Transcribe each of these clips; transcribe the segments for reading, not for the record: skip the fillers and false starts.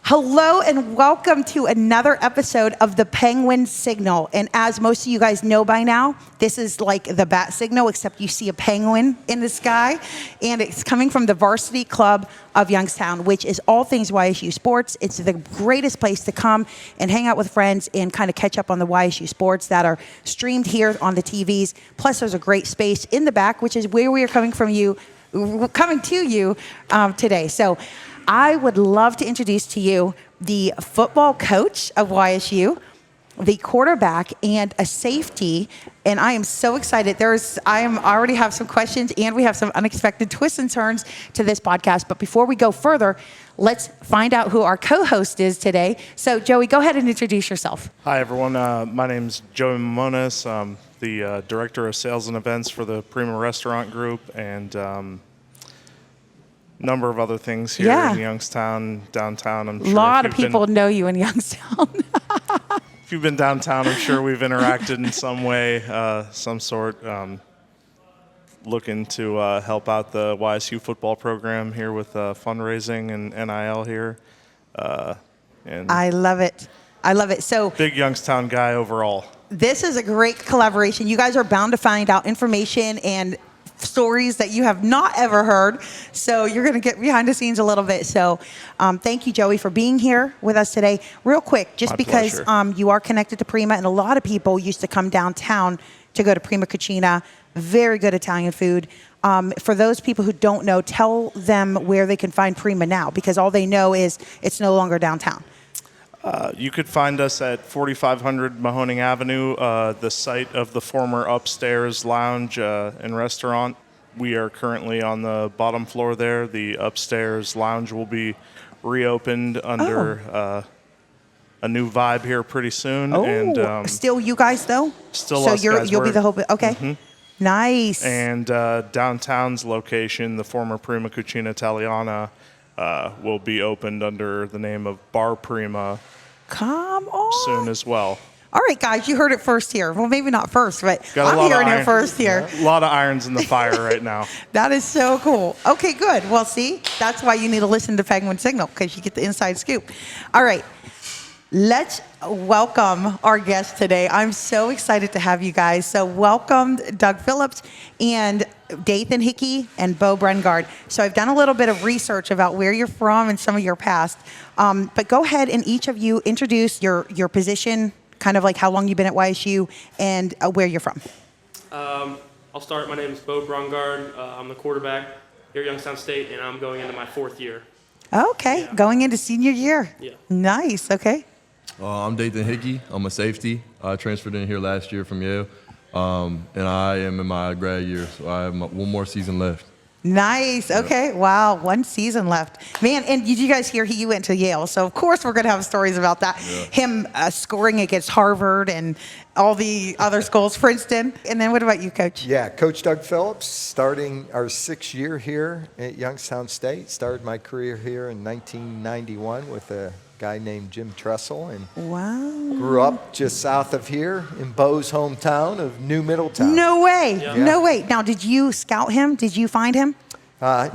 Hello and welcome to another episode of the Penguin Signal. And as most of you guys know by now, this is like the bat signal, except you see a penguin in the sky. And it's coming from the Varsity Club of Youngstown, which is all things YSU sports. It's the greatest place to come and hang out with friends and kind of catch up on the YSU sports that are streamed here on the TVs. Plus, there's a great space in the back, which is where we are coming to you today. So I would love to introduce to you the football coach of YSU, the quarterback, and a safety. And I am so excited. I already have some questions, and we have some unexpected twists and turns to this podcast. But before we go further, let's find out who our co-host is today. So, Joey, go ahead and introduce yourself. Hi, everyone. My name's Joey Mamounis. I'm the Director of Sales and Events for the Prima Restaurant Group, and number of other things here in Youngstown, downtown. I'm sure a lot of people know you in Youngstown. If you've been downtown, I'm sure we've interacted in some way, some sort, looking to help out the YSU football program here with fundraising and NIL here. And I love it. I love it. So big Youngstown guy overall. This is a great collaboration. You guys are bound to find out information and stories that you have not ever heard. So you're going to get behind the scenes a little bit. So thank you, Joey, for being here with us today. Real quick, just because you are connected to Prima, and a lot of people used to come downtown to go to Prima Cucina, very good Italian food. For those people who don't know, tell them where they can find Prima now, because all they know is it's no longer downtown. You could find us at 4500 Mahoning Avenue, the site of the former upstairs lounge and restaurant. We are currently on the bottom floor there. The upstairs lounge will be reopened under a new vibe here pretty soon. Oh, and still you guys, though? Still us guys. You'll be the whole – okay. Mm-hmm. Nice. And downtown's location, the former Prima Cucina Italiana, will be opened under the name of Bar Prima. Come on. Soon as well. All right, guys, you heard it first here. Well, maybe not first, but I'm hearing it first here. A lot of irons in the fire right now. That is so cool. Okay, good. Well, see, that's why you need to listen to Penguin Signal, because you get the inside scoop. All right, let's welcome our guest today. I'm so excited to have you guys. So welcome Doug Phillips and Dathan Hickey and Beau Brungard. So I've done a little bit of research about where you're from and some of your past. But go ahead and each of you introduce your position, kind of like how long you've been at YSU and where you're from. I'll start. My name is Beau Brungard. I'm the quarterback here at Youngstown State, and I'm going into my fourth year. Okay, yeah. Going into senior year. Yeah. Nice, okay. I'm Dathan Hickey. I'm a safety. I transferred in here last year from Yale, and I am in my grad year, so I have one more season left. Nice. Okay. Wow. One season left. Man, and did you guys hear he went to Yale? So, of course, we're going to have stories about that. Yeah. Him scoring against Harvard and all the other schools, Princeton. And then what about you, Coach? Yeah, Coach Doug Phillips, starting our 6th year here at Youngstown State. Started my career here in 1991 with a guy named Jim Tressel, and grew up just south of here in Beau's hometown of New Middletown. No way. Yeah. No way. Now, did you scout him? Did you find him? I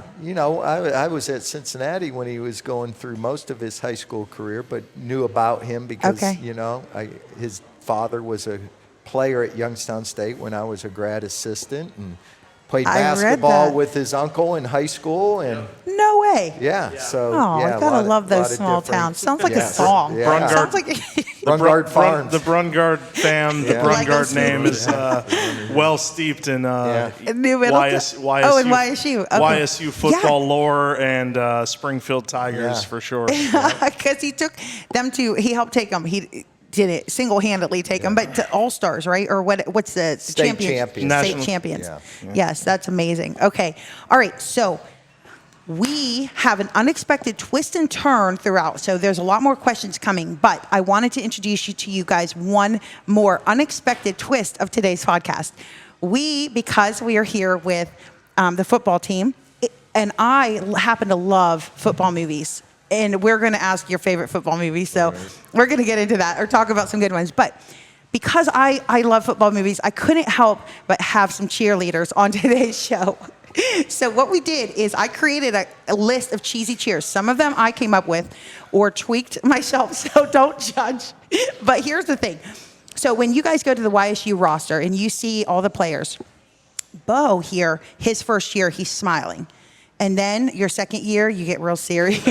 was at Cincinnati when he was going through most of his high school career, but knew about him because, his father was a player at Youngstown State when I was a grad assistant, and played basketball with his uncle in high school. And no way. Yeah. So, I gotta love those small towns. Sounds like a song. Yeah. Sounds like Brungard Farms. The Brungard fam, the Brungard name is well steeped in YSU. Okay. YSU football lore and Springfield Tigers for sure. Because he helped take them. He did it single-handedly take them, but to All-Stars, right? Or what's the state champions? State champions. Yeah. Yes, that's amazing. Okay. All right. So we have an unexpected twist and turn throughout. So there's a lot more questions coming, but I wanted to introduce you to you guys one more unexpected twist of today's podcast. Because we are here with the football team, and I happen to love football movies. And we're going to ask your favorite football movie. So we're going to get into that or talk about some good ones. But because I love football movies, I couldn't help but have some cheerleaders on today's show. So what we did is I created a list of cheesy cheers. Some of them I came up with or tweaked myself, so don't judge. But here's the thing. So when you guys go to the YSU roster and you see all the players, Beau here, his first year, he's smiling. And then your second year, you get real serious.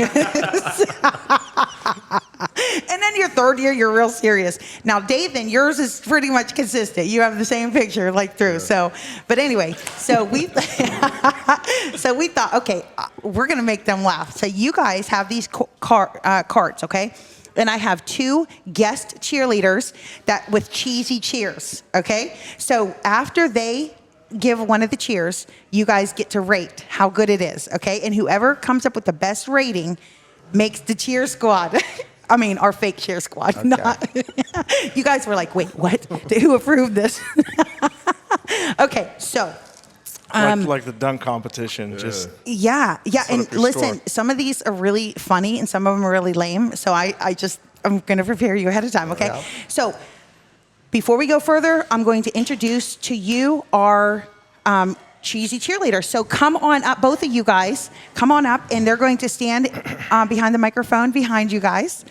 And then your third year, you're real serious. Now, Dathan, yours is pretty much consistent. You have the same picture like through. So, but anyway, so we thought, okay, we're going to make them laugh. So you guys have these cards, okay? And I have 2 guest cheerleaders that with cheesy cheers, okay? So after they give one of the cheers, you guys get to rate how good it is, okay? And whoever comes up with the best rating makes the cheer squad. I mean, our fake cheer squad. Okay. Not you guys were like, wait, what? Who approved this? Okay, so. Like the dunk competition, just yeah. And listen, score. some of these are really funny and some of them are really lame. So I'm going to prepare you ahead of time, okay? Yeah. So before we go further, I'm going to introduce to you our cheesy cheerleaders. So come on up, both of you guys, come on up, and they're going to stand behind the microphone behind you guys.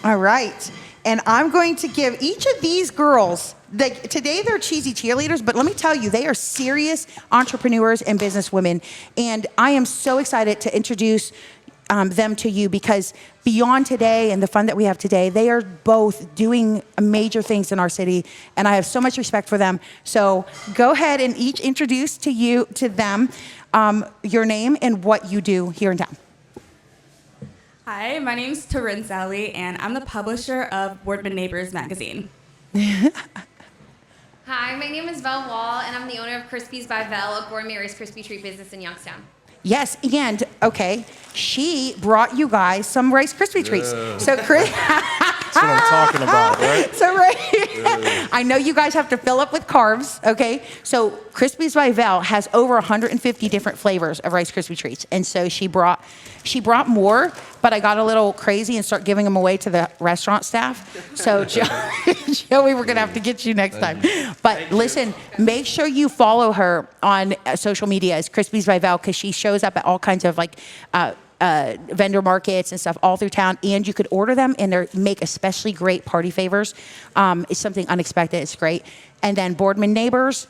All right. And I'm going to give each of these girls, today they're cheesy cheerleaders, but let me tell you, they are serious entrepreneurs and businesswomen. And I am so excited to introduce them to you because beyond today and the fun that we have today, they are both doing major things in our city, and I have so much respect for them. So go ahead and each introduce to them your name and what you do here in town. Hi, my name's Taryn Sally, and I'm the publisher of Boardman Neighbors magazine. Hi, my name is Vel Wall, and I'm the owner of Crispies by Vel, a gourmet Rice Krispie treat business in Youngstown. Yes, and okay, she brought you guys some Rice Krispie treats. So Chris, that's what I'm talking about, right? So I know you guys have to fill up with carbs, okay? So Crispies by Vel has over 150 different flavors of Rice Krispie treats, and so she brought more, but I got a little crazy and started giving them away to the restaurant staff. So Joey, we're gonna have to get you next time. But listen, make sure you follow her on social media as Crispies by Vel because she shows up at all kinds of like vendor markets and stuff all through town, and you could order them and they make especially great party favors. It's something unexpected. It's great. And then Boardman Neighbors.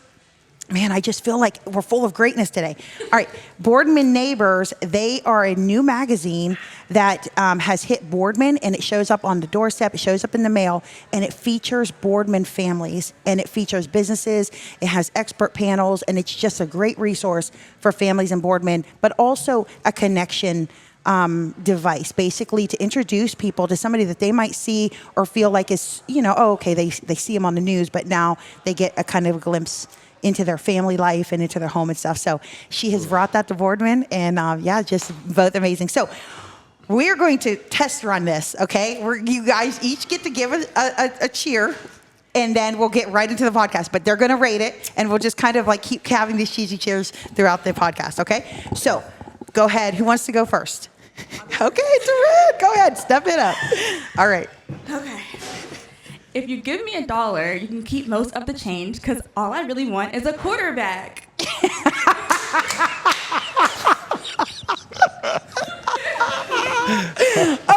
Man, I just feel like we're full of greatness today. All right, Boardman Neighbors, they are a new magazine that has hit Boardman, and it shows up on the doorstep, it shows up in the mail, and it features Boardman families, and it features businesses, it has expert panels, and it's just a great resource for families in Boardman, but also a connection device, basically to introduce people to somebody that they might see or feel like is, okay, they see them on the news, but now they get a kind of glimpse into their family life and into their home and stuff. So she has brought that to Boardman, and just both amazing. So we're going to test run this, okay? You guys each get to give a cheer, and then we'll get right into the podcast. But they're going to rate it, and we'll just kind of like keep having these cheesy cheers throughout the podcast, okay? So go ahead. Who wants to go first? Okay, Taryn, go ahead. Step it up. All right. Okay. If you give me $1, you can keep most of the change because all I really want is a quarterback.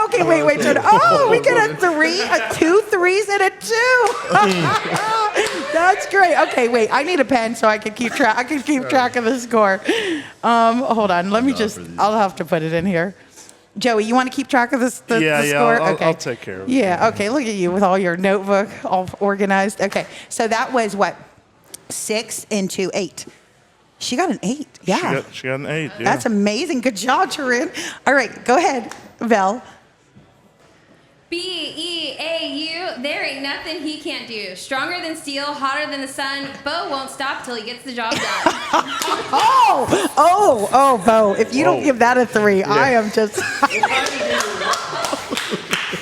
Okay, wait. Oh, we get a 2 3s, and a 2. That's great. Okay, wait. I need a pen so I can keep track. I can keep track of the score. Hold on. I'll have to put it in here. Joey, you want to keep track of the score? I'll take care of it. Yeah, okay. Look at you with all your notebook all organized. Okay, so that was what? 6 and 2, 8. She got an 8. Yeah. She got an 8. Yeah. That's amazing. Good job, Taryn. All right, go ahead, Vel. BEAU, there ain't nothing he can't do. Stronger than steel, hotter than the sun. Beau won't stop till he gets the job done. Oh, Beau. If you don't give that a 3, yeah. I am just.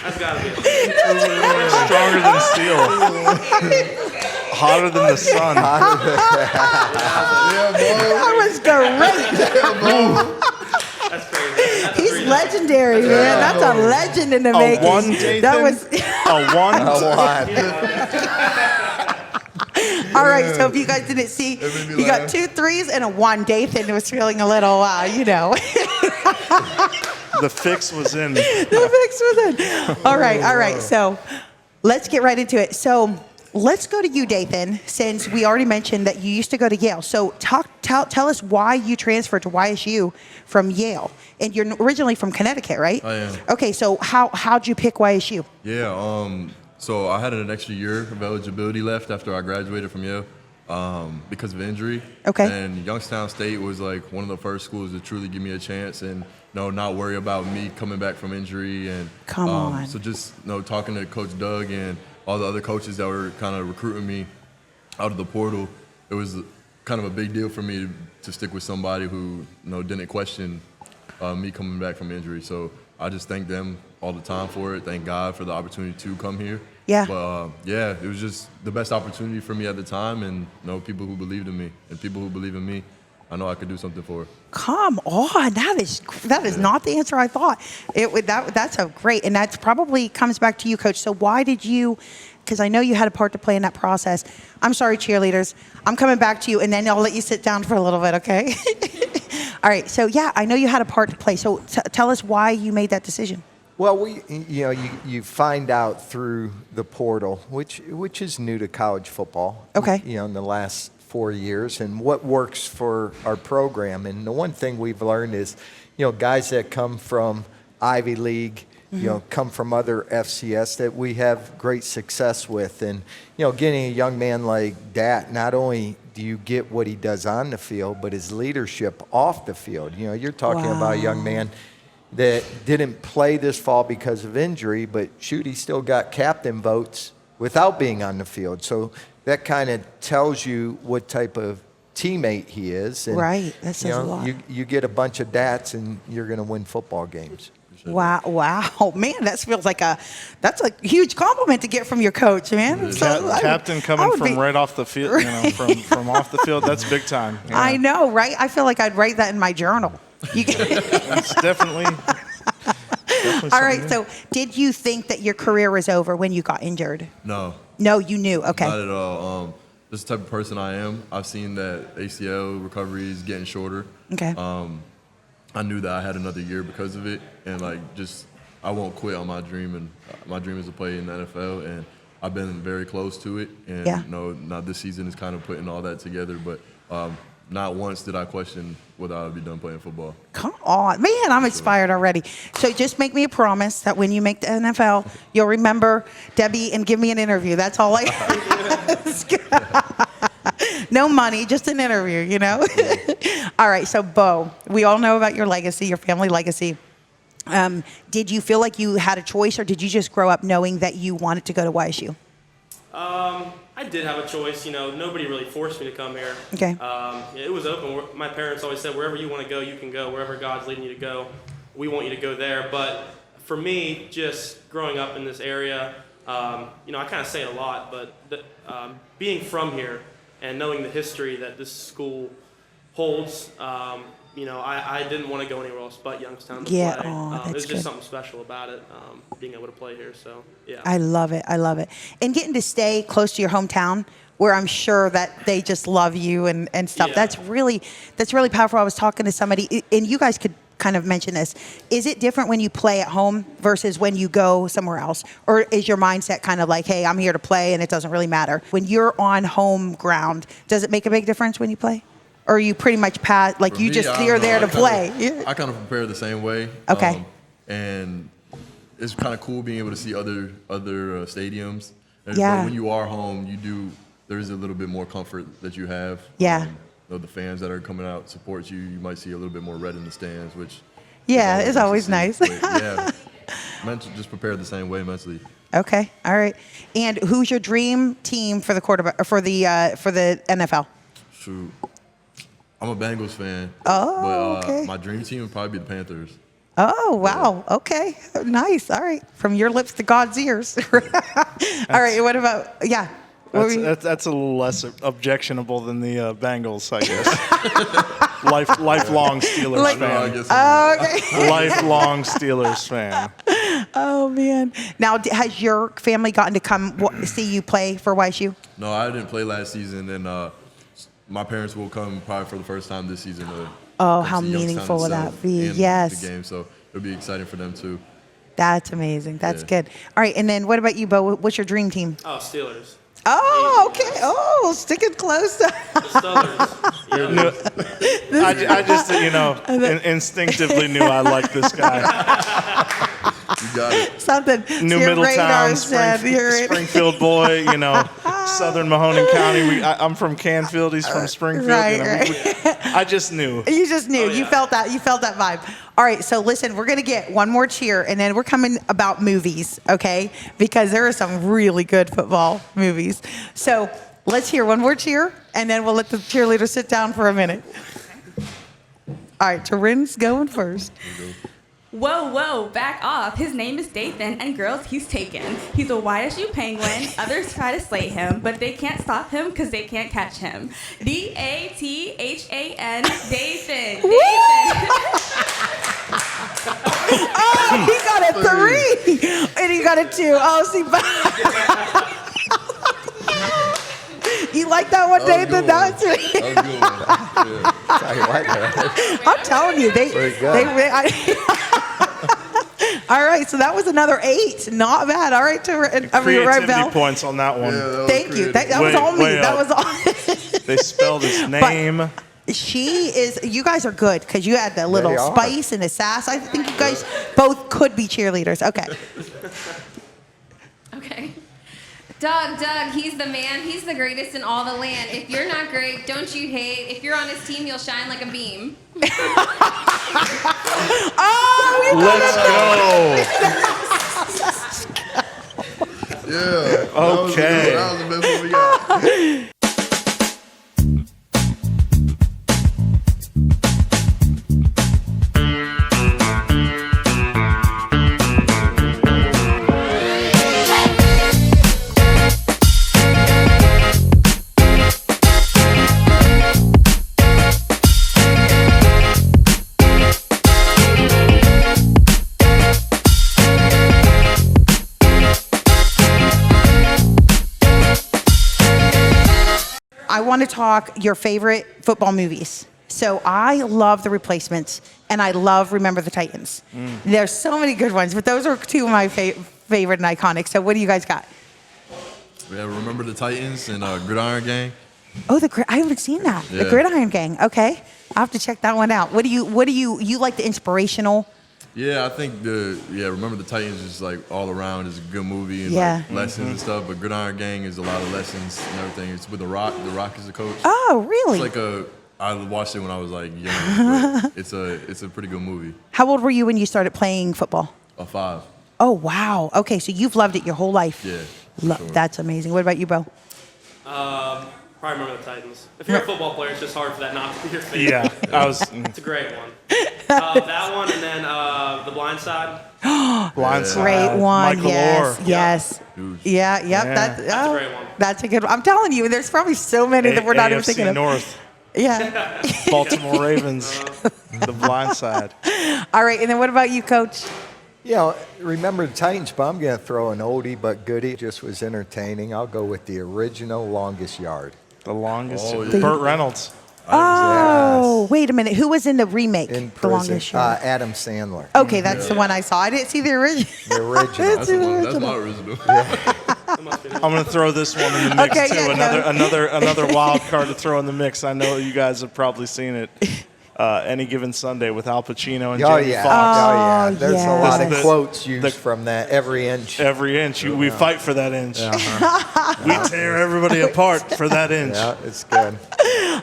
That's gotta be Stronger than steel. Hotter than the sun. That was great. That's crazy. He's legendary, man. That's a legend in the making. A 1, Dathan? That was a 1? All right, so if you guys didn't see, made me you got laugh. 2 threes and a 1. Dathan was feeling a little, The fix was in. The fix was in. All right. So let's get right into it. So let's go to you, Dathan, since we already mentioned that you used to go to Yale. So tell us why you transferred to YSU from Yale. And you're originally from Connecticut, right? I am. Okay, so how'd you pick YSU? Yeah, so I had an extra year of eligibility left after I graduated from Yale because of injury. Okay. And Youngstown State was like one of the first schools to truly give me a chance and not worry about me coming back from injury. And Come on. So just talking to Coach Doug and all the other coaches that were kind of recruiting me out of the portal, it was kind of a big deal for me to stick with somebody who didn't question me coming back from injury. So I just thank them all the time for it. Thank God for the opportunity to come here. Yeah. But it was just the best opportunity for me at the time, and people who believed in me and people who believe in me, I know I could do something for. Come on, that is not the answer I thought. That's a great, and that's probably comes back to you, Coach. So why did you? Because I know you had a part to play in that process. I'm sorry, cheerleaders. I'm coming back to you, and then I'll let you sit down for a little bit, okay? All right. So yeah, I know you had a part to play. So tell us why you made that decision. Well, you find out through the portal, which is new to college football. Okay. In the last 4 years, and what works for our program. And the one thing we've learned is, guys that come from Ivy League, come from other FCS that we have great success with. And, getting a young man like that, not only do you get what he does on the field, but his leadership off the field. You're talking about a young man that didn't play this fall because of injury, but shoot, he still got captain votes without being on the field. So that kind of tells you what type of teammate he is. And, right, that says a lot. You get a bunch of dats and you're going to win football games. Wow, man, that feels like that's a huge compliment to get from your coach, man. Captain coming from right off the field, from off the field, that's big time. Yeah. I know, right? I feel like I'd write that in my journal. It's definitely all right, so did you think that your career was over when you got injured? No. No, you knew. Okay. Not at all. Just the type of person I am. I've seen that ACL recovery is getting shorter. Okay. I knew that I had another year because of it, and I won't quit on my dream. And my dream is to play in the NFL, and I've been very close to it. And now this season is kind of putting all that together, but. Not once did I question whether I would be done playing football. Come on. Man, I'm inspired already. So just make me a promise that when you make the NFL, you'll remember Debbie and give me an interview. That's all I ask. No money, just an interview, All right, so Beau, we all know about your legacy, your family legacy. Did you feel like you had a choice, or did you just grow up knowing that you wanted to go to YSU? I did have a choice. Nobody really forced me to come here. Okay. It was open. My parents always said, wherever you want to go, you can go. Wherever God's leading you to go, we want you to go there. But for me, just growing up in this area, I kind of say it a lot, but being from here and knowing the history that this school holds, I didn't want to go anywhere else but Youngstown to play. There's just something special about it, being able to play here. So, yeah. I love it. And getting to stay close to your hometown, where I'm sure that they just love you and stuff. Yeah. That's really powerful. I was talking to somebody, and you guys could kind of mention this. Is it different when you play at home versus when you go somewhere else? Or is your mindset kind of like, hey, I'm here to play and it doesn't really matter? When you're on home ground, does it make a big difference when you play? Or are you pretty much you're there to play? I kind of prepare the same way. Okay. And it's kind of cool being able to see other stadiums. And yeah. When you are home, there's a little bit more comfort that you have. Yeah. The fans that are coming out support you. You might see a little bit more red in the stands, which is always nice. But, yeah. Just prepare the same way mentally. Okay. All right. And who's your dream team for the quarterback or for the NFL? Shoot. I'm a Bengals fan. Oh, but, okay. My dream team would probably be the Panthers. Oh, wow. Yeah. Okay. Nice. All right. From your lips to God's ears. All right. What about, yeah. That's a little less objectionable than the Bengals, I guess. Lifelong Steelers fan. Okay. Lifelong Steelers fan. Oh, man. Now, has your family gotten to come see you play for YSU? No, I didn't play last season, and my parents will come probably for the first time this season. Oh, how meaningful would that be? Yes. The game, so it'll be exciting for them too. That's amazing. That's good. All right, and then what about you, Beau? What's your dream team? Oh, Steelers. Oh, okay. Oh, sticking close. The Steelers. I just, instinctively knew I liked this guy. You got it. Something. New Middletown, Springfield boy, Southern Mahoning County. I'm from Canfield. He's from Springfield. Right. I just knew. You just knew. Oh, yeah. You felt that. You felt that vibe. All right. So listen, we're going to get one more cheer, and then we're coming about movies, okay? Because there are some really good football movies. So let's hear one more cheer, and then we'll let the cheerleader sit down for a minute. All right. Tarin's going first. Whoa, whoa, back off. His name is Dathan, and girls, he's taken. He's a YSU Penguin. Others try to slay him, but they can't stop him because they can't catch him. Dathan. Dathan. Oh, he got a 3, and he got a 2. Oh, see, you like that one, Dathan? That was That was a good one. Yeah. I'm telling you, all right, so that was another 8. Not bad. All right, Creativity Belle? points on that one. Yeah, Thank you. That was all me. That was all. They spelled his name. She is. You guys are good because you had the little spice and the sass. I think you guys both could be cheerleaders. Okay. Okay. Doug, he's the man. He's the greatest in all the land. If you're not great, don't you hate. If you're on his team, you'll shine like a beam. Let's go. Yeah. Okay. That was the best one we got. I want to talk your favorite football movies. So I love The Replacements, and I love Remember the Titans. There's so many good ones, but those are 2 of my favorite and iconic. So what do you guys got? We have Remember the Titans and Gridiron Gang. Oh, I haven't seen that. Yeah. The Gridiron Gang. Okay, I have to check that one out. What do you like the inspirational? Yeah, I think Remember the Titans is like all around is a good movie and Yeah. like lessons and stuff. But Gridiron Gang is a lot of lessons and everything. It's with The Rock. The Rock is the coach. Oh, really? It's like I watched it when I was like young. But it's a pretty good movie. How old were you when you started playing football? 5. Oh, wow. Okay, so you've loved it your whole life. Yeah. Sure. That's amazing. What about you, Beau? Probably Remember the Titans. If you're a football player, it's just hard for that not to be your favorite. Yeah, It's a great one. That one, and then The Blind Side. Blindside. Great one. Michael Yes. Orr. Yes. Huge. Yeah. Yep. Yeah. That's a great one. That's a good one. I'm telling you, there's probably so many that we're not even AFC thinking of. North. Yeah. Baltimore Ravens. The Blind Side. All right. And then what about you, Coach? Remember the Titans, but I'm going to throw an oldie but goodie. Just was entertaining. I'll go with the original Longest Yard. The longest. Oh, yeah. Burt Reynolds. Oh, wait a minute. Who was in the remake? In The prison. Longest Yard. Adam Sandler. Okay, that's the one I saw. I didn't see the original. The original. That's my original. I'm going to throw this one in the mix Okay, too. yeah, Another wild card to throw in the mix. I know you guys have probably seen it. Any Given Sunday with Al Pacino and Jamie Foxx. Oh, yeah. There's yeah. a lot of The- quotes used the- from that. Every inch. Every inch. We fight for that inch. We tear everybody apart for that inch. Yeah, it's good.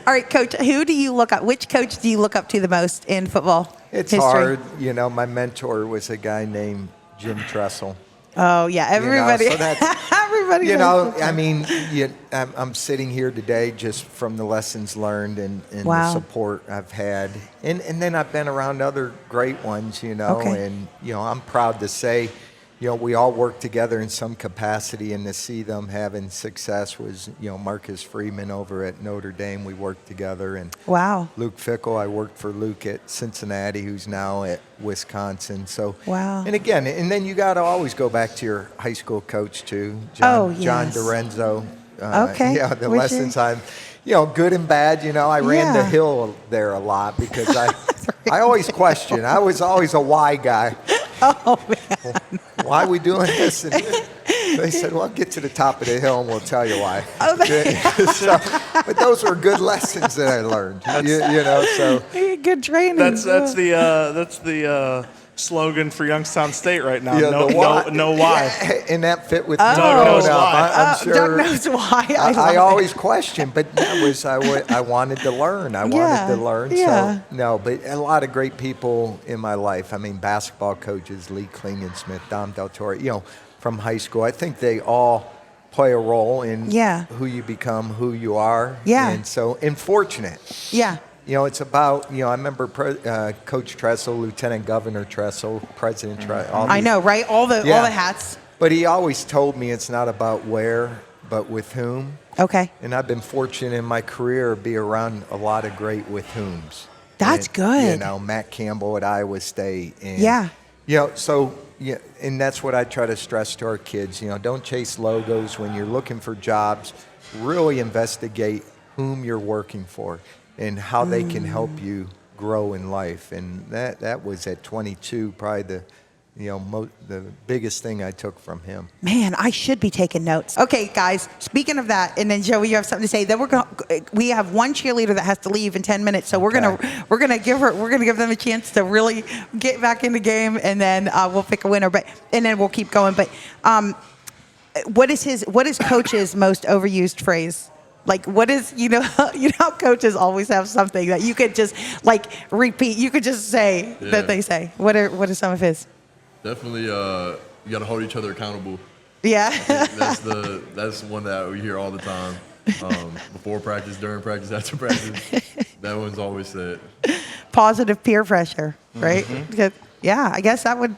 All right, Coach, who do you look up? Which coach do you look up to the most in football It's history? hard. My mentor was a guy named Jim Tressel. Oh, yeah. Everybody. so that's- everybody. knows. I'm sitting here today just from the lessons learned and Wow. the support I've had. And then I've been around other great ones, Okay. and, I'm proud to say, we all work together in some capacity, and to see them having success was, Marcus Freeman over at Notre Dame. We worked together, and Wow. Luke Fickle. I worked for Luke at Cincinnati, who's now at Wisconsin. So, Wow. And again, and then you got to always go back to your high school coach too, John yes. Dorenzo. Okay. Yeah, the Which lessons I'm, good and bad. I ran the hill there a lot because I always question. I was always a why guy. Oh, man. Why are we doing this? And they said, well, get to the top of the hill and we'll tell you why. Oh, But those were good lessons that I learned. So good training. That's the slogan for Youngstown State right now. Yeah, no why. Yeah, and that fit with Doug knows why. I'm sure. Doug knows why. I always question, but that was I wanted to learn. I wanted to learn. Yeah. So no, but a lot of great people in my life. I mean, basketball coaches, Lee Klingensmith, Dom Del Toro, from high school. I think they all play a role in who you become, who you are. Yeah. And so, fortunate. Yeah. It's about, I remember Coach Tressel, Lieutenant Governor Tressel, President Tressel. I know, right? All the hats. But he always told me it's not about where, but with whom. Okay. And I've been fortunate in my career to be around a lot of great with whom's. That's good. Matt Campbell at Iowa State. And, and that's what I try to stress to our kids. Don't chase logos when you're looking for jobs. Really investigate whom you're working for and how they can help you grow in life. And that was at 22 probably the biggest thing I took from him. Man, I should be taking notes. Okay, guys, speaking of that, and then Joey, you have something to say. Then we have one cheerleader that has to leave in 10 minutes, so we're gonna give them a chance to really get back in the game, and then we'll pick a winner. And then we'll keep going. But what is Coach's most overused phrase? Like, what is, how coaches always have something that you could just repeat. You could just say that they say. What are some of his? Definitely, you got to hold each other accountable. Yeah. That's one that we hear all the time. Before practice, during practice, after practice. That one's always said. Positive peer pressure, right? Mm-hmm. Because, I guess that would,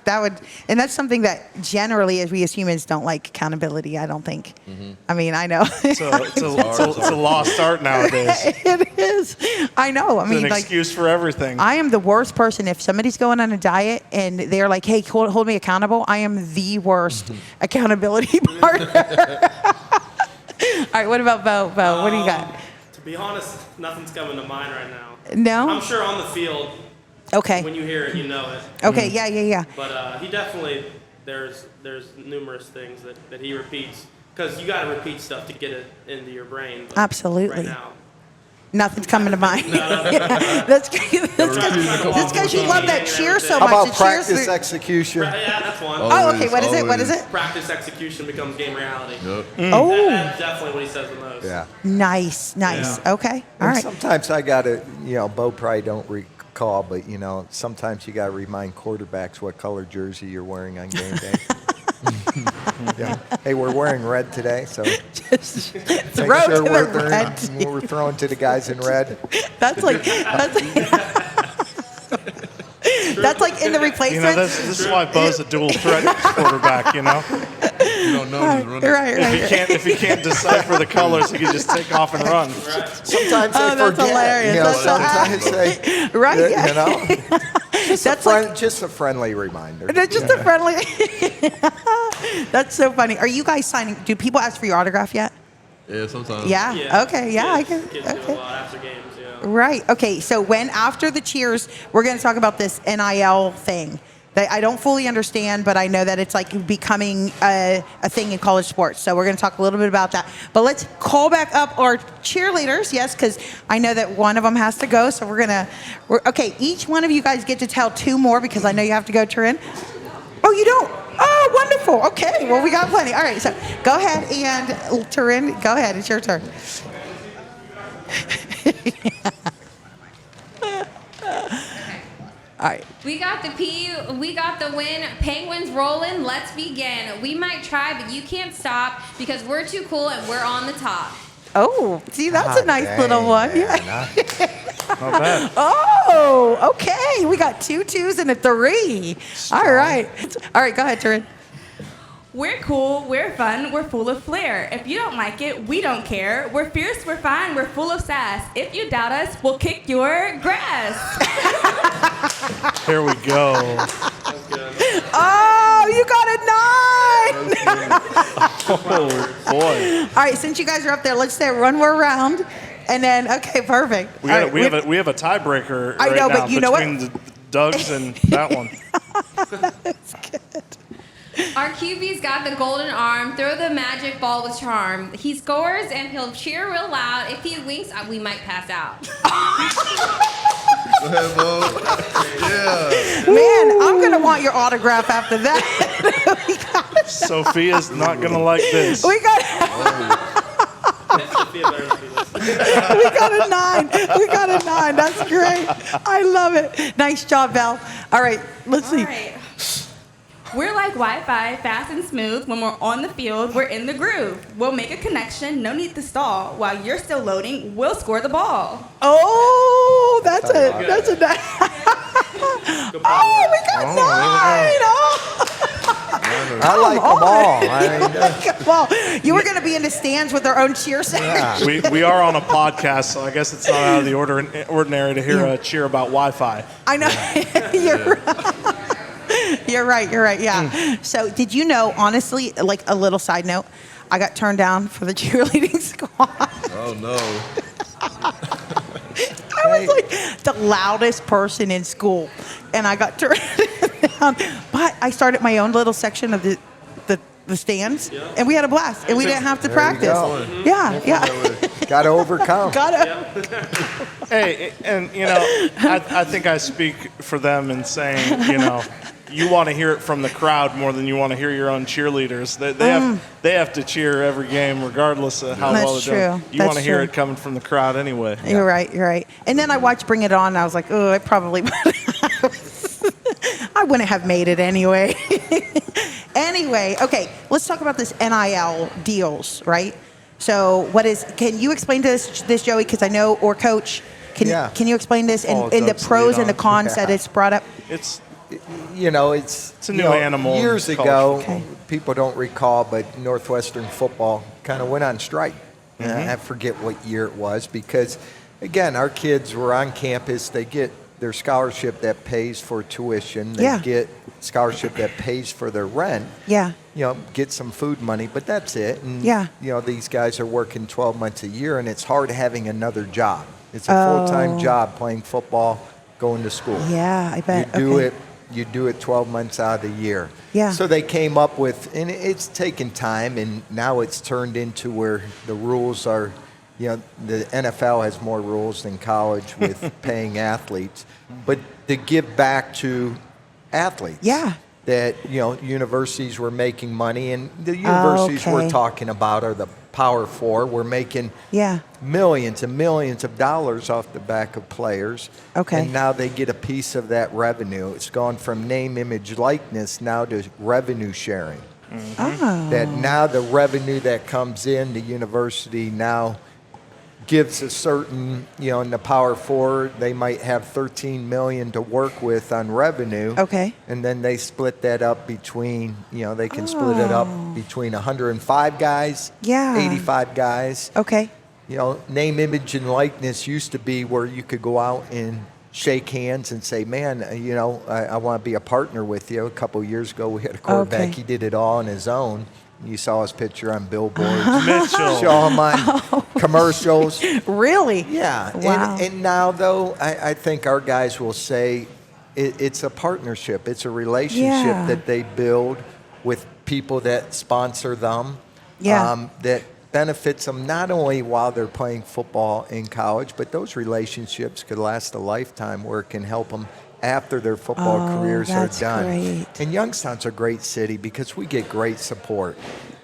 and that's something that generally, as we as humans, don't like accountability. I don't think. Mm-hmm. I mean, I know. It's a lost art nowadays. It is. I know. I mean, an excuse for everything. I am the worst person. If somebody's going on a diet and they're like, "Hey, hold me accountable," I am the worst accountability partner. All right. What about Beau? Beau, what do you got? To be honest, nothing's coming to mind right now. No. I'm sure on the field. Okay. When you hear it, you know it. Okay. Yeah. But he definitely, there's numerous things that he repeats, because you got to repeat stuff to get it into your brain. But absolutely. Right now, nothing's coming to mind. That's because you love that cheer so much. How about practice execution? Yeah, that's one. Okay. What is it? What is it? Practice execution becomes game reality. Yep. Oh. That's definitely what he says the most. Yeah. Nice. Yeah. Okay. All right. Sometimes I got to, Beau probably don't recall, but, sometimes you got to remind quarterbacks what color jersey you're wearing on game day. Yeah. Hey, we're wearing red today, so Just make throw sure to the red. we're throwing to the guys in red. That's like in the replacement. This is why Beau's a dual threat quarterback. You don't know who's running. Right. If he can't decipher the colors, he can just take off and run. Sometimes they that's forget. hilarious. Sometimes they, Right. just a friendly reminder. That's just a friendly. That's so funny. Are you guys signing? Do people ask for your autograph yet? Yeah, sometimes. Yeah. Okay. Yeah. I can. Kids do a Okay. lot after games. Yeah. Right. Okay. So after the cheers, we're going to talk about this NIL thing that I don't fully understand, but I know that it's like becoming a thing in college sports. So we're going to talk a little bit about that. But let's call back up our cheerleaders, yes, because I know that one of them has to go. So okay, each one of you guys get to tell two more because I know you have to go, Turin. Oh, you don't? Oh, wonderful. Okay, well, we got plenty. All right, so go ahead and Turin, go ahead. It's your turn. All right. We got the win. Penguins rolling. Let's begin. We might try, but you can't stop because we're too cool and we're on the top. Oh, see, that's a nice little one. Yeah. Not bad. Oh, okay. We got 2 2s and a 3. All right. All right, go ahead, Turin. We're cool, we're fun, we're full of flair. If you don't like it, we don't care. We're fierce, we're fine, we're full of sass. If you doubt us, we'll kick your grass. Here we go. That's good. Oh, you got a 9. Oh, boy. All right, since you guys are up there, let's say one more round. And then, okay, perfect. We All have right, we have a tiebreaker I right know, now but you know what? between the Doug's and that one. That's good. Our QB's got the golden arm. Throw the magic ball with charm. He scores and he'll cheer real loud. If he winks, we might pass out. Go ahead, Bo. Yeah. Man, I'm going to want your autograph after that. Sophia's not gonna like this. we got Sophia better not be listening. we got a 9. We got a 9. That's great. I love it. Nice job, Belle. All right, let's see. All right. We're like Wi-Fi, fast and smooth. When we're on the field, we're in the groove. We'll make a connection, no need to stall. While you're still loading, we'll score the ball. Oh, that's a nice. Oh, we got 9. Oh. I like them all. I mean, Like them all. You were going to be in the stands with our own cheer section. We are on a podcast, so I guess it's not out of the ordinary to hear a cheer about Wi-Fi. I know. You're right. You're right. Yeah. So, did you know, honestly, like a little side note, I got turned down for the cheerleading squad. Oh, no. I was like the loudest person in school, and I got turned down. But I started my own little section of the stands, and we had a blast, and we didn't have to practice. go. Yeah. got to overcome. Got it. Hey, and I think I speak for them in saying, you want to hear it from the crowd more than you want to hear your own cheerleaders. They have to cheer every game regardless of how well That's they're doing. true. You That's want to hear true. it coming from the crowd anyway. You're right. And then I watched Bring It On, and I was like, oh, I probably I wouldn't have made it anyway. Anyway, okay, let's talk about this NIL deals, right? So can you explain to this Joey, because I know, or Coach, can you explain this and the Doug's pros lead and the on. cons that it's brought up? It's It's a new animal Years in ago, culture. people don't recall, but Northwestern football kind of went on strike. I forget what year it was because, again, our kids were on campus. They get their scholarship that pays for tuition. They get scholarship that pays for their rent. Yeah. Get some food money, but that's it. And, Yeah. these guys are working 12 months a year, and it's hard having another job. It's a full-time job playing football, going to school. Yeah, I bet. You do it 12 months out of the year. Yeah. So they came up with, and it's taken time, and now it's turned into where the rules are, the NFL has more rules than college with paying athletes, but to give back to athletes. Yeah. That, universities were making money, and the universities we're talking about are the Power Four. We're making millions and millions of dollars off the back of players. Okay. And now they get a piece of that revenue. It's gone from name, image, likeness now to revenue sharing. Oh. That now the revenue that comes in, the university now gives a certain, in the Power Four, they might have $13 million to work with on revenue. Okay. And then they split that up between, they can split it up between 105 guys, 85 guys. Okay. Name, image, and likeness used to be where you could go out and shake hands and say, man, I want to be a partner with you. A couple of years ago, we had a quarterback. Okay. He did it all on his own. You saw his picture on billboards. Mitchell. Show him on commercials. Really? Yeah. Wow. And now, though, I think our guys will say it's a partnership. It's a relationship that they build with people that sponsor them. Yeah. That benefits them not only while they're playing football in college, but those relationships could last a lifetime where it can help them after their football careers are that's done. great. And Youngstown's a great city because we get great support.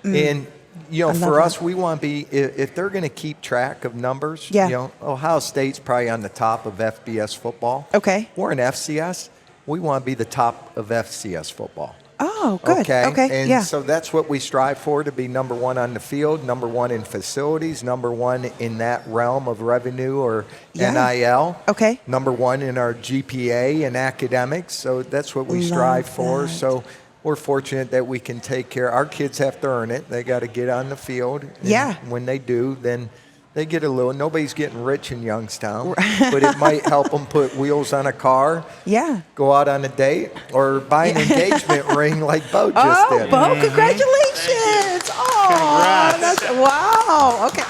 And, love for us, that. we want to be, if they're going to keep track of numbers, Yeah. Ohio State's probably on the top of FBS football. Okay. We're in FCS. We want to be the top of FCS football. Oh, good. Okay. And so that's what we strive for, to be number one on the field, number one in facilities, number one in that realm of revenue or NIL. Okay. Number one in our GPA and academics. So that's what we Love strive for. that. So we're fortunate that we can take care. Our kids have to earn it. They got to get on the field. And Yeah. when they do, then they get a little. Nobody's getting rich in Youngstown, but it might help them put wheels on a car. Yeah. Go out on a date or buy an engagement ring like Beau just did. Beau, congratulations! Oh, Congrats. wow. Okay.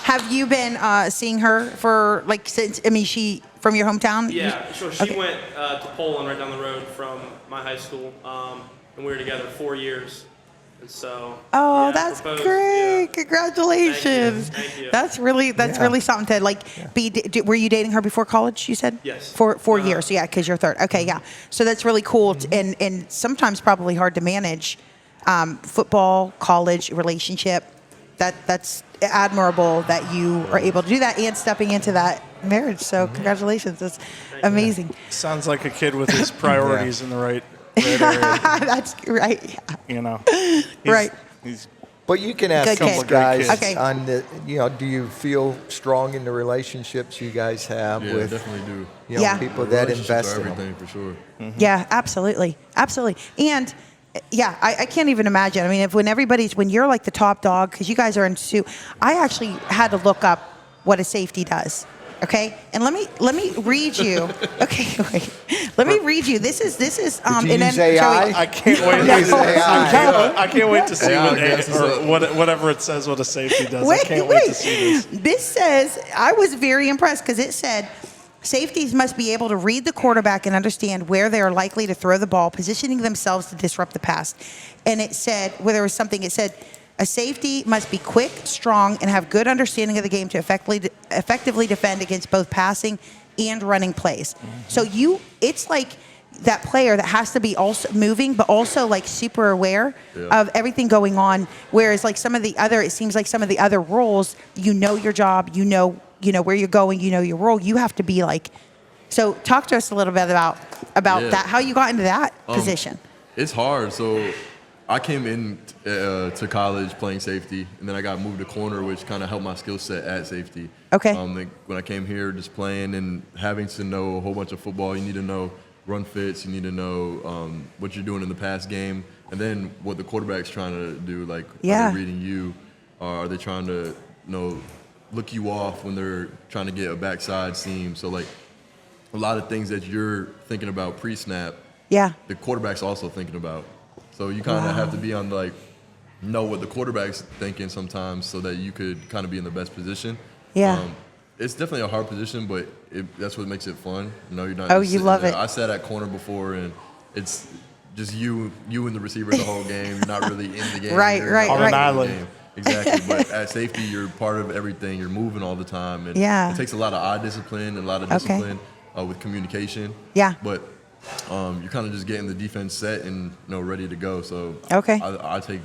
Have you been seeing her for since? I mean, she from your hometown? Yeah, sure. She went to Poland right down the road from my high school, and we were together 4 years. And so. Oh, yeah, that's proposed, great! yeah. Congratulations. Thank you. That's really something to be. Were you dating her before college? You said. Yes. For 4 years. Yeah, because you're third. Okay, yeah. So that's really cool, and sometimes probably hard to manage. Football, college, relationship. That's admirable that you are able to do that and stepping into that marriage. So congratulations. That's amazing. Sounds like a kid with his priorities in the right area. That's right. Yeah. You know. Right. He's But you can ask Good these kid. guys Okay. on the, do you feel strong in the relationships you guys have Yeah, with definitely do. Yeah. people that Relationships invest are in them? everything for sure. Yeah, absolutely. And yeah, I can't even imagine. I mean, when you're like the top dog, because you guys are in suit, I actually had to look up what a safety does. Okay, and let me read you. Okay, wait. Let me read you. This is Did you and use then AI? I can't wait. No. I can't wait to see AI whatever it says what a safety does. Wait, I can't wait to see this. This says, I was very impressed because it said, safeties must be able to read the quarterback and understand where they are likely to throw the ball, positioning themselves to disrupt the pass. And it said, it said, a safety must be quick, strong, and have good understanding of the game to effectively defend against both passing and running plays. So it's like that player that has to be also moving, but also like super aware of everything going on. Whereas like it seems like some of the other roles, your job, you know where you're going, your role. You have to be like. So talk to us a little bit about that. How you got into that position? It's hard. So I came in to college playing safety, and then I got moved to corner, which kind of helped my skill set at safety. Okay. When I came here, just playing and having to know a whole bunch of football, you need to know run fits, you need to know what you're doing in the pass game, and then what the quarterback's trying to do. Like, are they reading you? Or are they trying to look you off when they're trying to get a backside seam? So like a lot of things that you're thinking about pre-snap, the quarterback's also thinking about. So you kind of have to be on know what the quarterback's thinking sometimes, so that you could kind of be in the best position. Yeah. It's definitely a hard position, but that's what makes it fun. You're not. Oh, just you sitting love there. it. I sat at corner before, and it's just you and the receiver the whole game. You're not really in the game. Right. On an island. Exactly. But at safety, you're part of everything. You're moving all the time, and it takes a lot of eye discipline and a lot of discipline with communication. Yeah. But you're kind of just getting the defense set and ready to go. So I think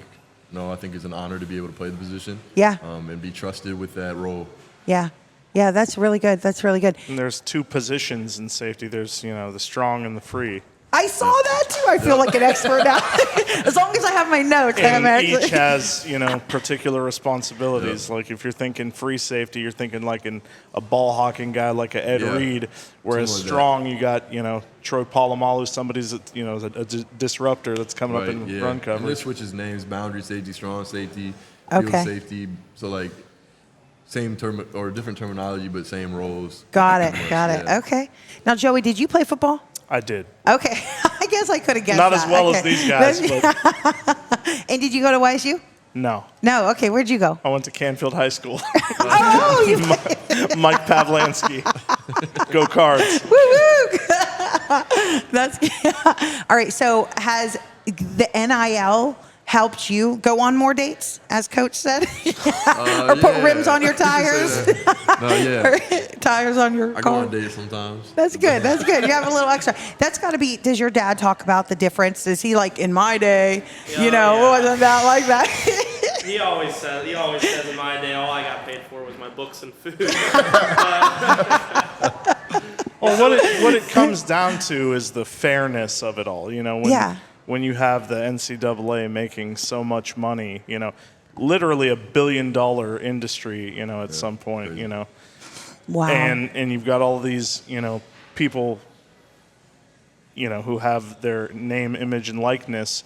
it's an honor to be able to play the position. Yeah. And be trusted with that role. Yeah. Yeah, that's really good. That's really good. And there's two positions in safety. There's the strong and the free. I saw that too. I feel like an expert now. As long as I have my notes. And each has, particular responsibilities. Like if you're thinking free safety, you're thinking like a ball hawking guy like a Ed Reed. Whereas like strong, you got, Troy Polamalu, somebody's a disruptor that's coming up in run coverage. And this switches names: boundary safety, strong safety, field safety. So like same term or different terminology, but same roles. Got it. Okay. Now, Joey, did you play football? I did. Okay. I guess I could have guessed Not that. as well as these guys, but And did you go to YSU? no. No. Okay. Where'd you go? I went to Canfield High School. Oh, you Mike Pavlansky. Go Cards. woo. That's all right. So has the NIL helped you go on more dates, as Coach said, or put rims on your tires? Or tires on your car. I go on dates sometimes. That's good. That's good. You have a little extra. That's got to be. Does your dad talk about the difference? Is he like, in my day, wasn't that like that? He always says in my day, all I got paid for was my books and food. Well, what it comes down to is the fairness of it all. When you have the NCAA making so much money, literally $1 billion industry, at some point, Wow. And you've got all these, people, who have their name, image, and likeness,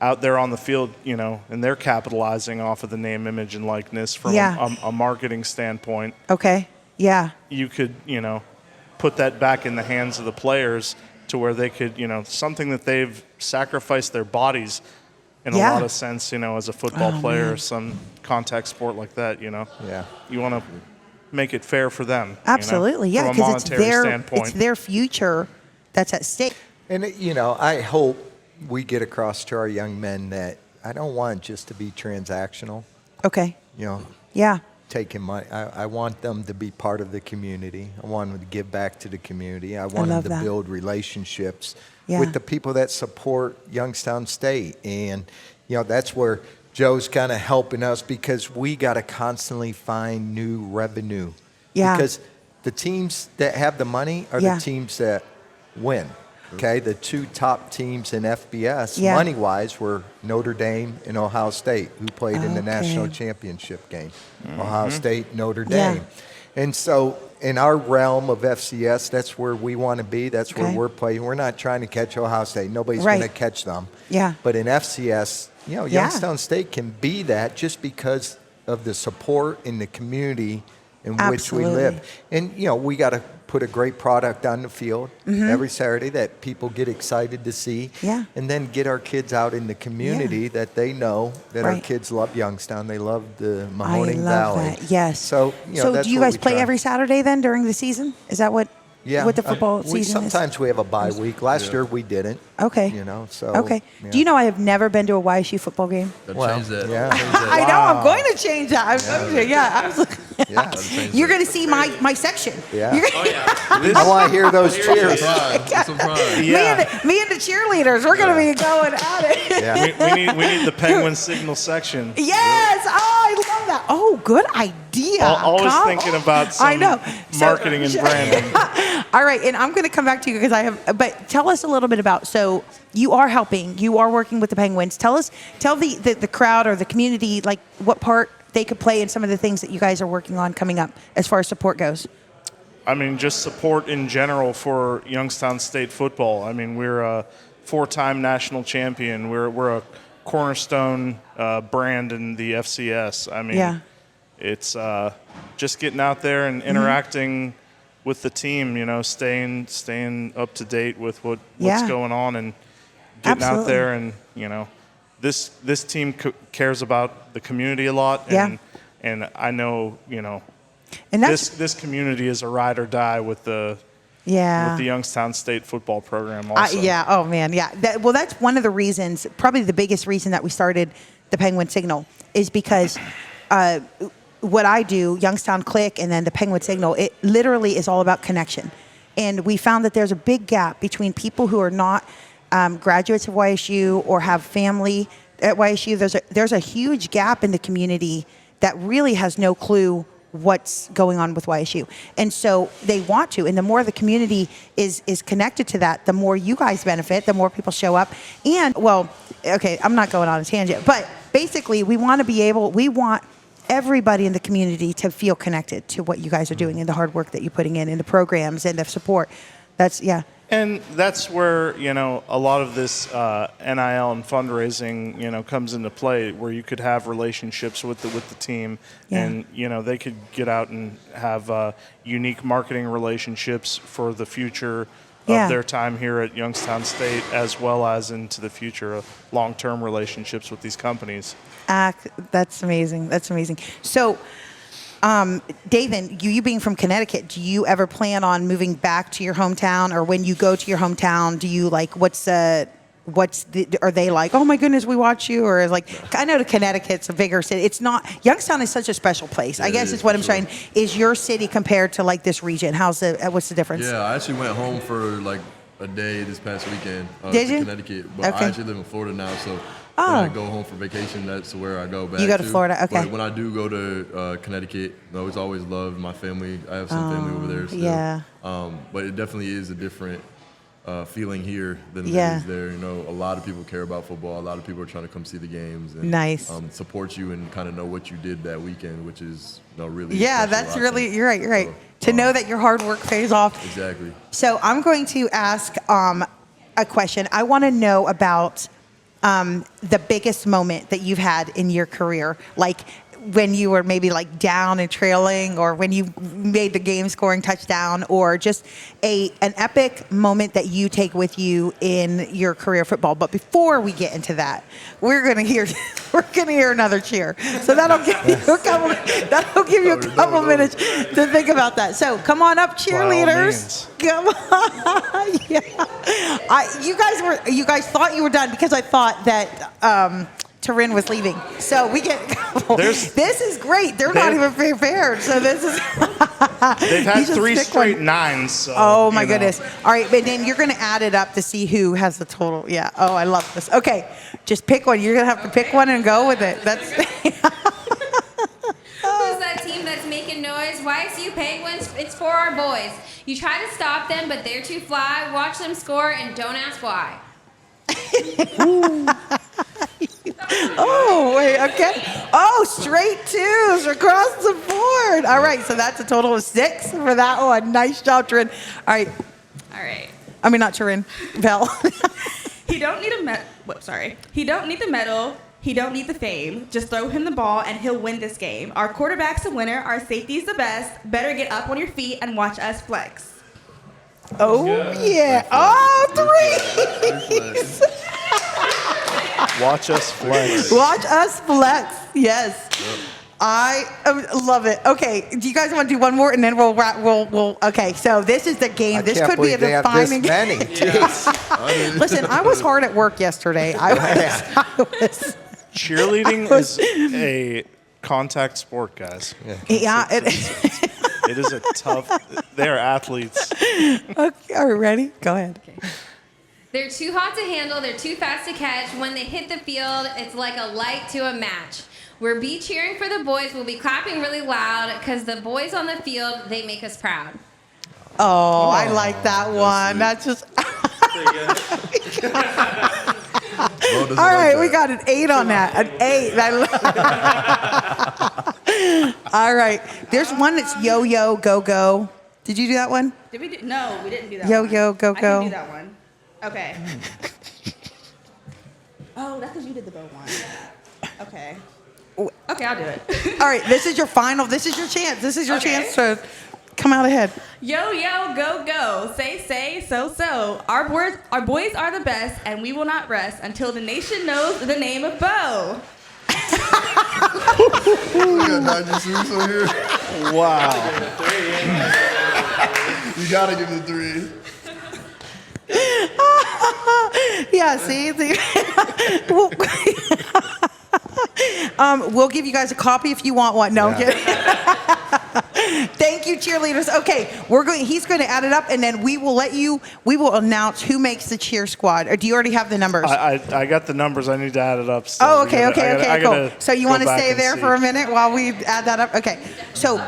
out there on the field, and they're capitalizing off of the name, image, and likeness from a marketing standpoint. Okay. Yeah. You could, put that back in the hands of the players to where they could, something that they've sacrificed their bodies in a lot of sense, as a football player, some contact sport like that, Yeah. You want to make it fair for them. Absolutely. Yeah. From a Because monetary it's their future that's at stake. And, I hope we get across to our young men that I don't want just to be transactional. Okay. Yeah. Taking money. I want them to be part of the community. I want them to give back to the community. I want them to build relationships with the people that support Youngstown State. And, that's where Joe's kind of helping us because we got to constantly find new revenue. Yeah. Because the teams that have the money are the teams that win. Okay, the two top teams in FBS, money-wise, were Notre Dame and Ohio State, who played in the national championship game. Ohio State, Notre Dame. And so in our realm of FCS, that's where we want to be. That's where we're playing. We're not trying to catch Ohio State. Nobody's going to catch them. Yeah. But in FCS, Youngstown State can be that just because of the support in the community in which we live. And, we got to put a great product on the field every Saturday that people get excited to see. Yeah. And then get our kids out in the community that they know that our kids love Youngstown. They love the Mahoning Valley. That. Yes. So, so do you guys play every Saturday then during the season? Is that what the football season is? Sometimes we have a bye week. Last year we didn't. Okay. So. Okay. Do you know I have never been to a YSU football game? Change that. Yeah. I know. I'm going to change that. You're going to see my section. Yeah. I want to hear those cheers. Me and the cheerleaders, we're going to be going at it. Yeah. we need the Penguin Signal section. Yes. Oh, I love that. Oh, good idea. Always thinking about some marketing and branding. All right, and I'm going to come back to you because but tell us a little bit about, so you are helping, you are working with the Penguins. Tell the crowd or the community, like what part they could play in some of the things that you guys are working on coming up as far as support goes. I mean, just support in general for Youngstown State football. I mean, we're a 4-time national champion. We're a cornerstone brand in the FCS. I mean, it's just getting out there and interacting with the team, staying up to date with what's going on and getting out there. And, this team cares about the community a lot. And I know, and this community is a ride or die with the Youngstown State football program also. Oh, man, that's one of the reasons, probably the biggest reason that we started the Penguin Signal is because what I do, Youngstown Click, and then the Penguin Signal, it literally is all about connection. And we found that there's a big gap between people who are not graduates of YSU or have family at YSU. There's a huge gap in the community that really has no clue what's going on with YSU. And so they want to. And the more the community is connected to that, the more you guys benefit, the more people show up. And, I'm not going on a tangent, but basically we want everybody in the community to feel connected to what you guys are doing and the hard work that you're putting in the programs and the support. And that's where, a lot of this NIL and fundraising, comes into play, where you could have relationships with the team and, they could get out and have unique marketing relationships for the future of their time here at Youngstown State, as well as into the future of long-term relationships with these companies. That's amazing. So, Dathan, you being from Connecticut, do you ever plan on moving back to your hometown? Or when you go to your hometown, do you are they like, oh my goodness, we watch you? Or I know Connecticut's a bigger city. It's not, Youngstown is such a special place. I guess is what I'm saying. Is your city compared to this region? What's the difference? Yeah, I actually went home for a day this past weekend. Did you? Connecticut. But I actually live in Florida now, so when I go home for vacation, that's where I go back to. You go to Florida, okay. But when I do go to Connecticut, it's always loved my family. I have some family over there still. Yeah. But it definitely is a different feeling here than it is there. A lot of people care about football. A lot of people are trying to come see the games and support you and kind of know what you did that weekend, which is really that's really, you're right. So, to know that your hard work pays off. Exactly. So I'm going to ask a question. I want to know about the biggest moment that you've had in your career, like when you were maybe like down and trailing, or when you made the game-scoring touchdown, or just an epic moment that you take with you in your career football. But before we get into that, we're gonna hear another cheer. So that'll give you a couple minutes to think about that. So come on up, cheerleaders. Come on. Yeah. You guys thought you were done because I thought that Turin was leaving. So we get a couple. This is great. They're not even prepared. So this is. They've had 3 straight 9s. So, oh my goodness. All right, but then you're going to add it up to see who has the total. Yeah. Oh, I love this. Okay, just pick one. You're going to have to pick one and go with it. That's. Who's that team that's making noise? YSU Penguins. It's for our boys. You try to stop them, but they're too fly. Watch them score and don't ask why. Oh, wait, okay. Oh, straight 2s across the board. All right, so that's a total of 6 for that one. Nice job, Turin. All right. I mean, not Turin. Bell. He don't need He don't need the medal. He don't need the fame. Just throw him the ball and he'll win this game. Our quarterback's a winner. Our safety's the best. Better get up on your feet and watch us flex. Oh, yeah. Oh, 3s. Watch us flex. Watch us flex. Yes. Yep. I love it. Okay, do you guys want to do one more and then we'll okay, so this is the game. This could be a defining game. Listen, I was hard at work yesterday. Cheerleading is a contact sport, guys. Yeah. It is a tough. They are athletes. Okay, are we ready? Go ahead. Okay. They're too hot to handle. They're too fast to catch. When they hit the field, it's like a light to a match. We'll be cheering for the boys. We'll be clapping really loud because the boys on the field, they make us proud. Oh, I like that one. That's just. All right, we got an 8 on that. An 8. All right. There's one that's yo-yo, go-go. Did you do that one? Did we do? No, we didn't do that Yo-yo, go-go. I didn't do that one. Okay. Oh, that's because you did the bow one. Okay. Okay, I'll do it. All right, this is your final. This is your chance. This is your chance to come out ahead. Yo, yo, go, go. Say, so. Our boys are the best, and we will not rest until the nation knows the name of Beau. We got Dr. Seuss on here. Wow. You gotta give the 3. Yeah, see? We'll give you guys a copy if you want one. No, I'm kidding. Thank you, cheerleaders. Okay, he's going to add it up, and then we will announce who makes the cheer squad. Or do you already have the numbers? I got the numbers. I need to add it up still. Oh, okay, cool. So you want to stay there for a minute while we add that up? Okay. So,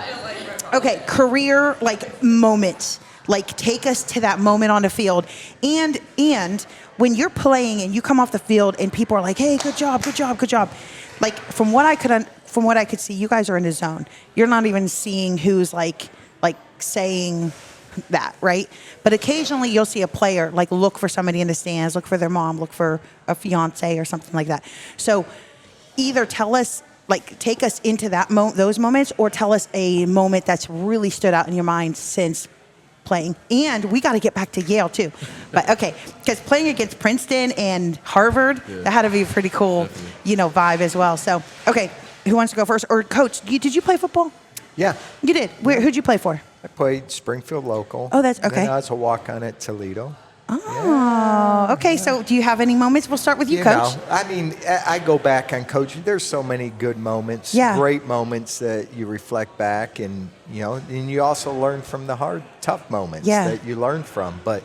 career, moments. Take us to that moment on the field. And when you're playing and you come off the field and people are like, hey, good job. From what I could see, you guys are in the zone. You're not even seeing who's saying that, right? But occasionally you'll see a player look for somebody in the stands, look for their mom, look for a fiance or something like that. So either tell us, take us into those moments, or tell us a moment that's really stood out in your mind since playing. And we got to get back to Yale too. But okay, because playing against Princeton and Harvard, that had to be a pretty cool, vibe as well. So, okay, who wants to go first? Or Coach, did you play football? Yeah. You did. Who'd you play for? I played Springfield local. Oh, that's okay. Then I was a walk-on at Toledo. Oh, yeah. Okay. So do you have any moments? We'll start with you, Coach. I go back on coaching. There's so many good moments, great moments that you reflect back, and you also learn from the hard, tough moments that you learn from. But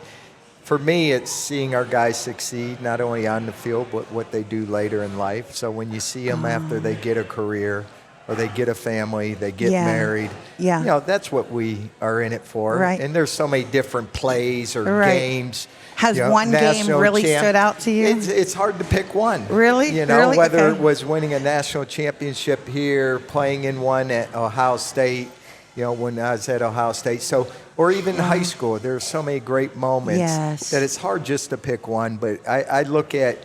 for me, it's seeing our guys succeed, not only on the field, but what they do later in life. So when you see them after they get a career, or they get a family, they get married. Yeah. That's what we are in it for. Right. And there's so many different plays or games. Has one game really stood out to you? It's hard to pick one. Really? Really? Whether it was winning a national championship here, playing in one at Ohio State, when I was at Ohio State. So, or even high school, there's so many great moments that it's hard just to pick one. But I look at,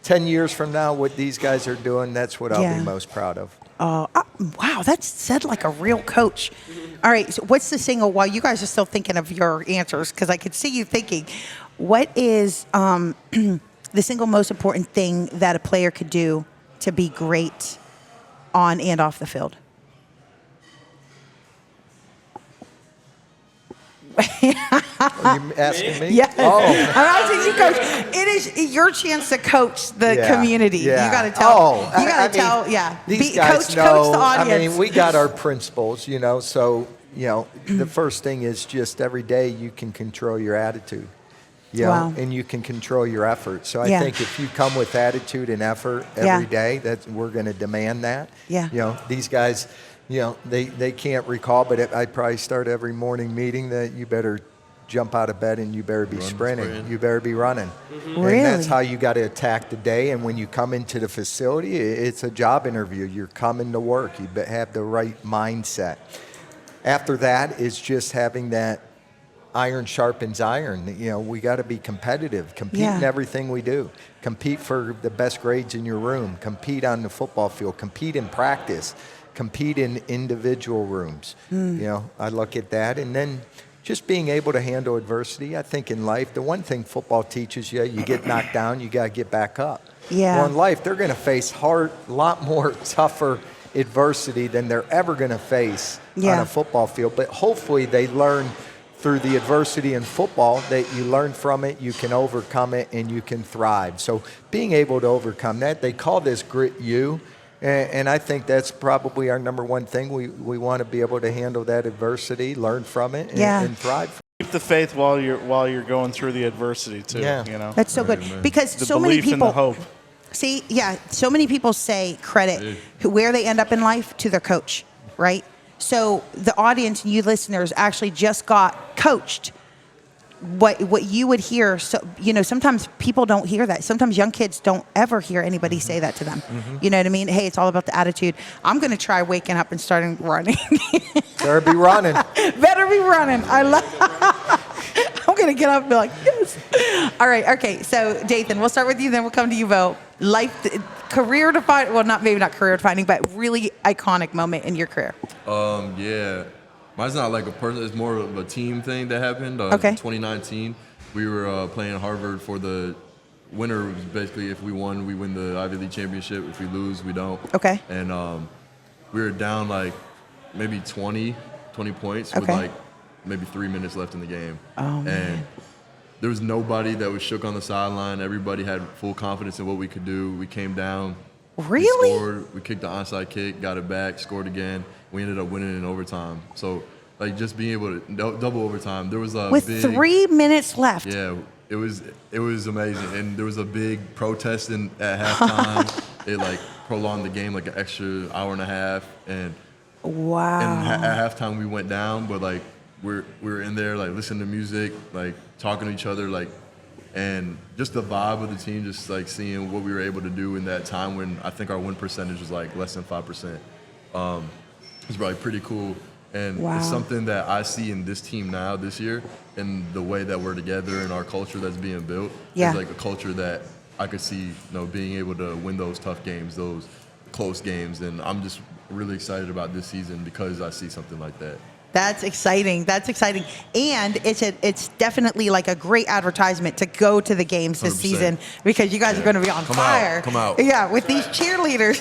10 years from now, what these guys are doing, that's what I'll be most proud of. Wow, that's said like a real coach. All right, so what's the single, while you guys are still thinking of your answers, because I could see you thinking, what is the single most important thing that a player could do to be great on and off the field? Are you asking me? Yes. Oh. I'm asking you, Coach. It is your chance to coach the community. Yeah. You got to tell. You got I to tell. mean, Yeah. These guys coach, know. coach the audience. I mean, we got our principles, you know. So, you know, the first thing is just every day you can control your attitude. You know, and you can control your effort. So I think if you come with attitude and effort every day, we're going to demand that. Yeah. You know, these guys, you know, they can't recall, but I probably start every morning meeting that you better jump out of bed and you better be sprinting. You better be running. Really? And that's how you got to attack the day. And when you come into the facility, it's a job interview. You're coming to work. You have the right mindset. After that is just having that iron sharpens iron. You know, we got to be competitive, compete in everything we do. Compete for the best grades in your room. Compete on the football field. Compete in practice. Compete in individual rooms. You know, I look at that. And then just being able to handle adversity. I think in life, the one thing football teaches you, you get knocked down, you got to get back up. Yeah. Well, in life, they're going to face a lot more tougher adversity than they're ever going to face on a football field. But hopefully they learn through the adversity in football that you learn from it, you can overcome it, and you can thrive. So being able to overcome that, they call this grit you. And I think that's probably our number one thing. We want to be able to handle that adversity, learn from it, and thrive. Keep the faith while you're going through the adversity too. Yeah. You know, That's so good because the so many belief people. and the hope. See, so many people say credit where they end up in life to their coach, right? So the audience and you listeners actually just got coached. What you would hear, so you know, sometimes people don't hear that. Sometimes young kids don't ever hear anybody say that to them. You know what I mean? Hey, it's all about the attitude. I'm going to try waking up and starting running. Better be running. Better be running. I'm going to get up and be like, yes. All right. Okay. So Dathan, we'll start with you, then we'll come to you, Beau. Career defining, well, maybe not career defining, but really iconic moment in your career. Yeah. Mine's not like a person. It's more of a team thing that happened. In 2019, we were playing Harvard for the winner. Was basically, if we won, we win the Ivy League championship. If we lose, we don't. Okay. And we were down like maybe 20 points with like maybe 3 minutes left in the game. Oh, man. And there was nobody that was shook on the sideline. Everybody had full confidence in what we could do. We came down. Really? We scored. We kicked the onside kick, got it back, scored again. We ended up winning in overtime. So, like, just being able to double overtime. There was a with big, 3 minutes left. Yeah, it was amazing. And there was a big protest at halftime. It like prolonged the game like an extra hour and a half. And wow. And at halftime we went down, but like we were in there like listening to music, like talking to each other, like. And just the vibe of the team, just like seeing what we were able to do in that time when I think our win percentage was like less than 5%. It's probably pretty cool. And it's something that I see in this team now this year and the way that we're together and our culture that's being built. Yeah. It's like a culture that I could see, being able to win those tough games, those close games. And I'm just really excited about this season because I see something like that. That's exciting. That's exciting. And it's definitely like a great advertisement to go to the games this 100%. season because you guys are going to be on fire. Come out. Yeah, with these cheerleaders.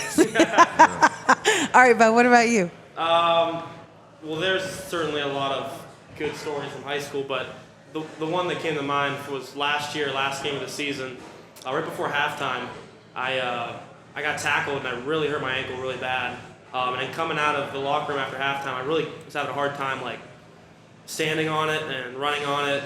All right, Beau, what about you? Well, there's certainly a lot of good stories from high school, but the one that came to mind was last game of the season. Right before halftime, I got tackled and I really hurt my ankle really bad. And then coming out of the locker room after halftime, I really was having a hard time, like, standing on it and running on it.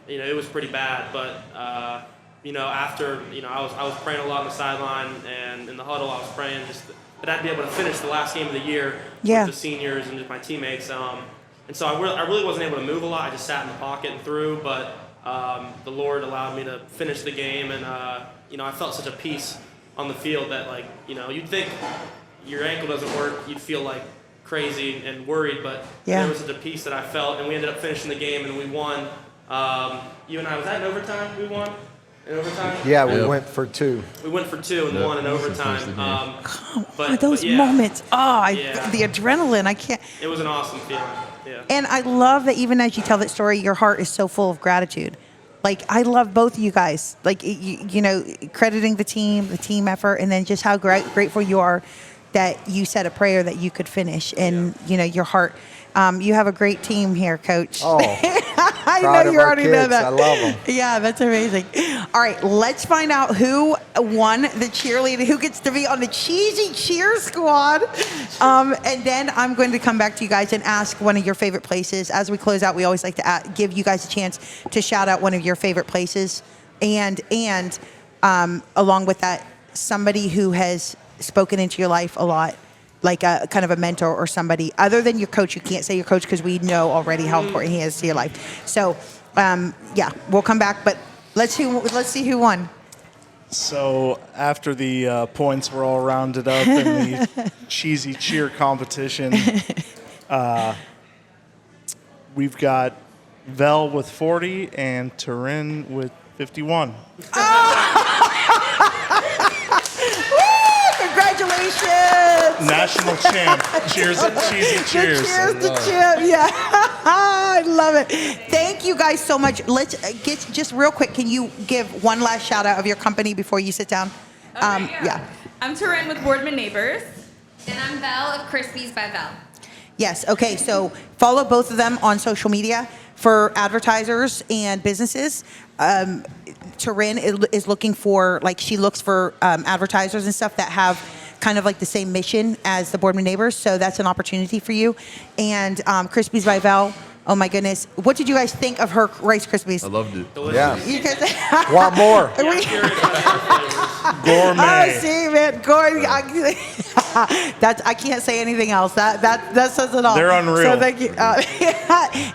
It was pretty bad. But, after, I was praying a lot on the sideline, and in the huddle I was praying just that I'd be able to finish the last game of the year with the seniors and just my teammates. And so I really wasn't able to move a lot. I just sat in the pocket and threw. But the Lord allowed me to finish the game. And, I felt such a peace on the field that, like, you'd think your ankle doesn't work, you'd feel like crazy and worried, but there was such a peace that I felt, and we ended up finishing the game and we won. You and I, was that in overtime we won? in overtime? Yeah, we Yeah. went for 2. We went for 2 and Yeah. 1 in overtime. Those yeah, moments. Yeah. The adrenaline. I can't. It was an awesome feeling. Yeah. And I love that even as you tell that story, your heart is so full of gratitude. Like, I love both of you guys. Like, you know, crediting the team effort, and then just how grateful you are that you said a prayer that you could finish. And, you know, your heart. You have a great team here, Coach. Oh, I proud know of you our already know kids. that. I love them. Yeah, that's amazing. All right, let's find out who won the cheerleader, who gets to be on the cheesy cheer squad. And then I'm going to come back to you guys and ask one of your favorite places. As we close out, we always like to give you guys a chance to shout out one of your favorite places. And along with that, somebody who has spoken into your life a lot, like a kind of a mentor or somebody other than your coach. You can't say your coach because we know already how important he is to your life. So, yeah, we'll come back, but let's see who won. So after the points were all rounded up in the cheesy cheer competition, we've got Vel with 40 and Turin with 51. Congratulations! National champ. Cheers and cheesy cheers. Cheers to champ. Yeah, I love it. Thank you guys so much. Let's get just real quick. Can you give one last shout out of your company before you sit down? Okay, yeah. I'm Turin with Boardman Neighbors. And I'm Belle of Crispies by Belle. Yes. Okay. So follow both of them on social media for advertisers and businesses. Turin is looking for, like, she looks for advertisers and stuff that have kind of like the same mission as the Boardman Neighbors. So that's an opportunity for you. And Crispies by Vel. Oh my goodness. What did you guys think of her Rice Krispies? I loved it. Delicious. Yeah. You guys, Want more? Yeah, I'm curious about their flavors. Gourmet. Oh, see, man, Gordon. I can't say anything else. That says it all. They're unreal. So thank you.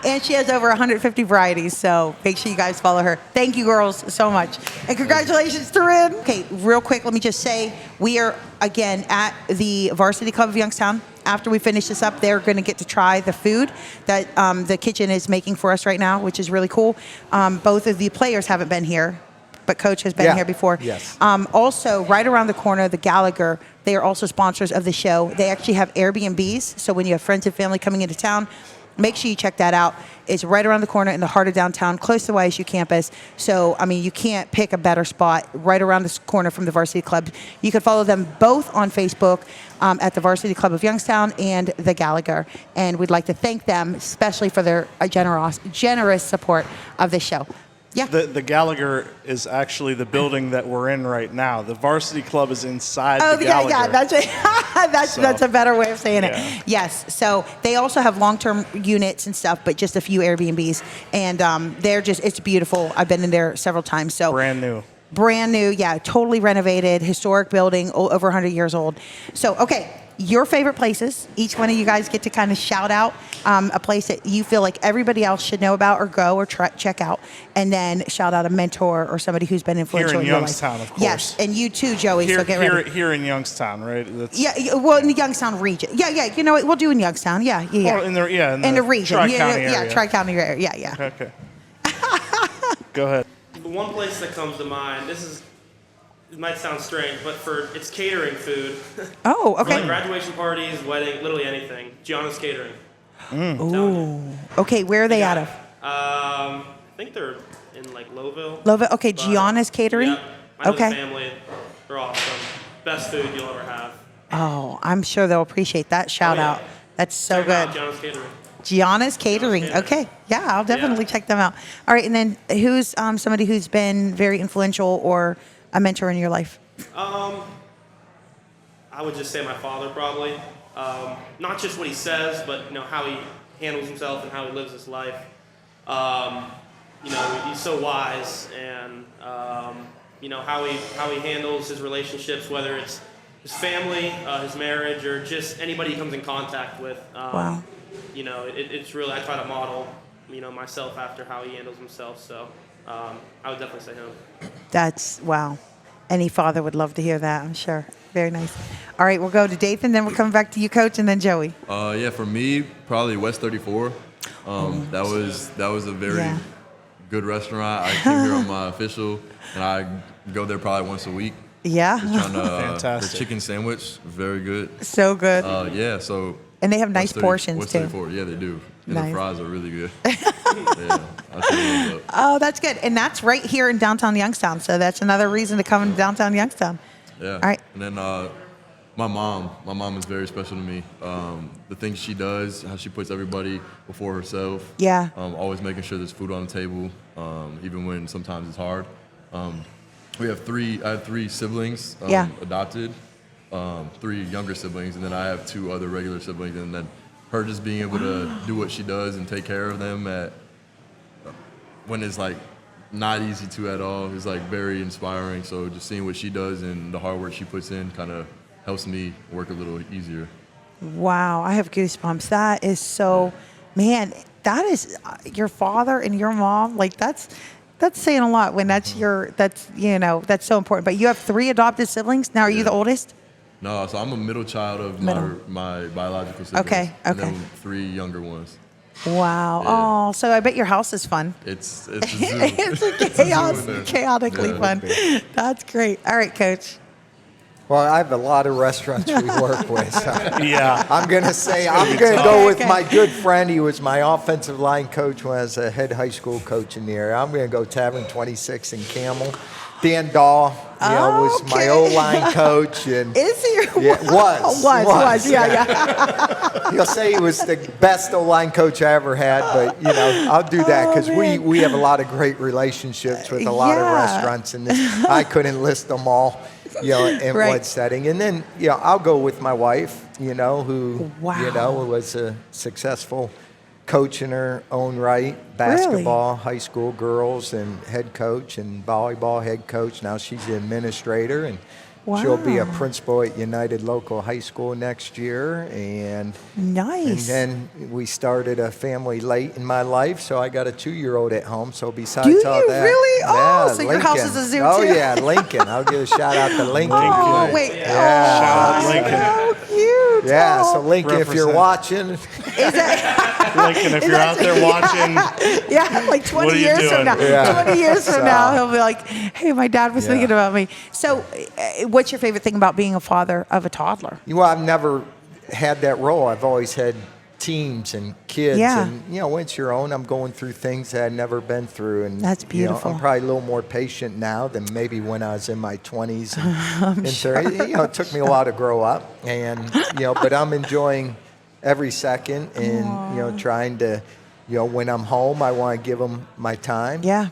And she has over 150 varieties. So make sure you guys follow her. Thank you, girls, so much, and congratulations, Turin. Okay, real quick, let me just say we are again at the Varsity Club of Youngstown. After we finish this up, they're going to get to try the food that the kitchen is making for us right now, which is really cool. Both of the players haven't been here, but Coach has been here before. Yes. Also, right around the corner, the Gallagher, they are also sponsors of the show. They actually have Airbnbs, so when you have friends and family coming into town, make sure you check that out. It's right around the corner in the heart of downtown, close to the YSU campus. So, I mean, you can't pick a better spot right around this corner from the Varsity Club. You can follow them both on Facebook at the Varsity Club of Youngstown and the Gallagher. And we'd like to thank them, especially for their generous support of the show. Yeah. The Gallagher is actually the building that we're in right now. The Varsity Club is inside the Gallagher. Yeah, that's a better way of saying Yeah. it. Yes, so they also have long-term units and stuff, but just a few Airbnbs, and it's beautiful. I've been in there several times. So brand new, yeah, totally renovated, historic building, over 100 years old. So, okay, your favorite places. Each one of you guys get to kind of shout out a place that you feel like everybody else should know about or go or check out, and then shout out a mentor or somebody who's been influential here in your Youngstown, life. of course. Yes, and you too, Joey. So get ready. Here in Youngstown, right? Well, in the Youngstown region. Yeah. You know what? We'll do in Youngstown. Yeah. Well, in the region. Tri-County area. Yeah, Tri-County area. Yeah. Okay. Go ahead. The one place that comes to mind, it might sound strange, but it's catering food. Oh, okay. For like graduation parties, wedding, literally anything. Gianna's Catering. Ooh. Okay, where are they out of? I think they're in like Lowville. Lowville. Okay, Gianna's Catering. Yeah, I know Okay. the family. They're awesome. Best food you'll ever have. Oh, I'm sure they'll appreciate that shout out. That's so Check out good. Gianna's Catering. Gianna's Catering. Okay. Yeah, I'll definitely check them out. All right, and then who's somebody who's been very influential or a mentor in your life? I would just say my father probably. Not just what he says, but how he handles himself and how he lives his life. He's so wise, and how he handles his relationships, whether it's his family, his marriage, or just anybody he comes in contact with. Wow. It's really, I try to model, myself after how he handles himself. So I would definitely say him. That's wow. Any father would love to hear that, I'm sure. Very nice. All right, we'll go to Dathan, then we'll come back to you, Coach, and then Joey. For me, probably West 34. That was a very good restaurant. I came here on my official, and I go there probably once a week. Yeah. Just trying to, Fantastic. the chicken sandwich, very good. So good. Yeah, so. And they have nice 130 portions, too. 134, yeah, they do. And Nice. the fries are really good. Yeah, I'll tell you what. Oh, that's good. And that's right here in downtown Youngstown. So that's another reason to come to downtown Youngstown. Yeah. All right. And then my mom is very special to me. The things she does, how she puts everybody before herself. Yeah. Always making sure there's food on the table, even when sometimes it's hard. I have three siblings, Yeah. adopted, 3 younger siblings, and then I have 2 other regular siblings. And then her just being able to do what she does and take care of them when it's like not easy to at all is like very inspiring. So just seeing what she does and the hard work she puts in kind of helps me work a little easier. Wow, I have goosebumps. That is so, man, that is your father and your mom. Like that's saying a lot when that's that's so important. But you have 3 adopted siblings. Now, are you the oldest? No, so I'm a middle child of my biological siblings. Okay, And okay. then 3 younger ones. Wow. Yeah. Oh, so I bet your house is fun. It's a zoo. It's a It's a zoo in chaos, there. chaotically Yeah. fun. That's great. All right, Coach. Well, I have a lot of restaurants we work with. So Yeah. I'm going to go with Okay. my good friend. He was my offensive line coach when I was a head high school coach in the area. I'm going to go Tavern 26 in Camel. Dan Dahl, was my Okay. O-line coach. And Is he? Yeah, was. Yeah. He'll say he was the best O-line coach I ever had, but, I'll do that because man. we have a lot of great relationships with a lot of Yeah. restaurants. And I couldn't list them all, in Right. one setting. And then, I'll go with my wife, who, Wow. was a successful coach in her own right, basketball, high school girls, and head coach, and volleyball head coach. Now she's the administrator, and she'll be a Wow. principal at United Local High School next year. And Nice. then we started a family late in my life, so I got a 2-year-old at home. So besides Do all you that, really? Oh, yeah, so your house is a zoo, Oh too? yeah, Lincoln. I'll give a shout out to Lincoln. Oh, wait. Yeah. Shout out Lincoln. So cute. Yeah, Oh. so Lincoln, if you're Represent. watching, Is that, Lincoln, if you're out there watching, yeah, like 20 What are you years from now. doing? Yeah. 20 years from So- now, he'll be like, hey, my dad was Yeah. thinking about me. So what's your favorite thing about being a father of a toddler? I've never had that role. I've always had teams and kids. Yeah. And, when it's your own, I'm going through things that I've never been through. And That's beautiful. I'm probably a little more patient now than maybe when I was in my 20s and 30s. It took me a while to grow up. And, but I'm enjoying every second and, trying to, when I'm home, I want to give them my time. Yeah.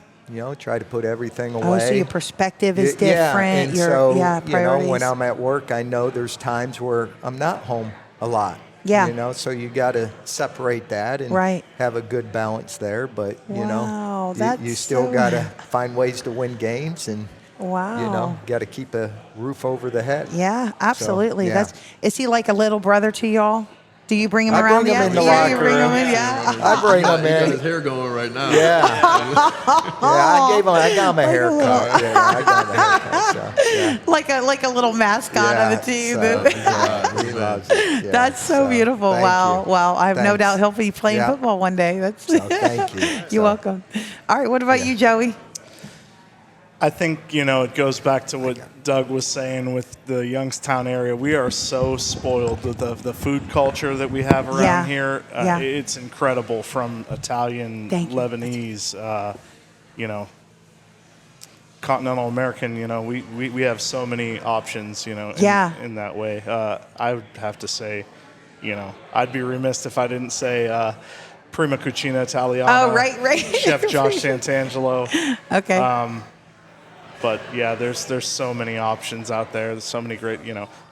Try to put everything away. Oh, so your perspective is different. Yeah, and your so, priorities. when I'm at work, I know there's times where I'm not home a lot. Yeah. So you got to separate that and Right. have a good balance there. But, Wow, you that's still so- got to find ways to win games and, Wow. got to keep a roof over the head. Yeah, absolutely. yeah. Is he like a little brother to y'all? Do you bring him I around bring him yet? in the Yeah, you locker bring him room. in, yeah. I bring He got him his in. hair going right now. Yeah. I got him a haircut. Yeah, I got him a haircut. So, yeah. like a little mascot of the team. So, he loves it. Yeah, That's so beautiful. thank Wow. you. Wow. I have no Thanks. doubt he'll be playing Yeah. football one day. That's So, thank you. You're So, welcome. All right. What about you, Joey? I think, it goes back to what Doug was saying with the Youngstown area. We are so spoiled with the food culture that we have around Yeah. here. Yeah. It's incredible, from Italian, Thank you. Lebanese, continental American. We have so many options, Yeah. in that way. I would have to say, I'd be remiss if I didn't say Prima Cucina Italiana. Oh, right. Chef Josh Santangelo. Okay. But yeah, there's so many options out there. There's so many great,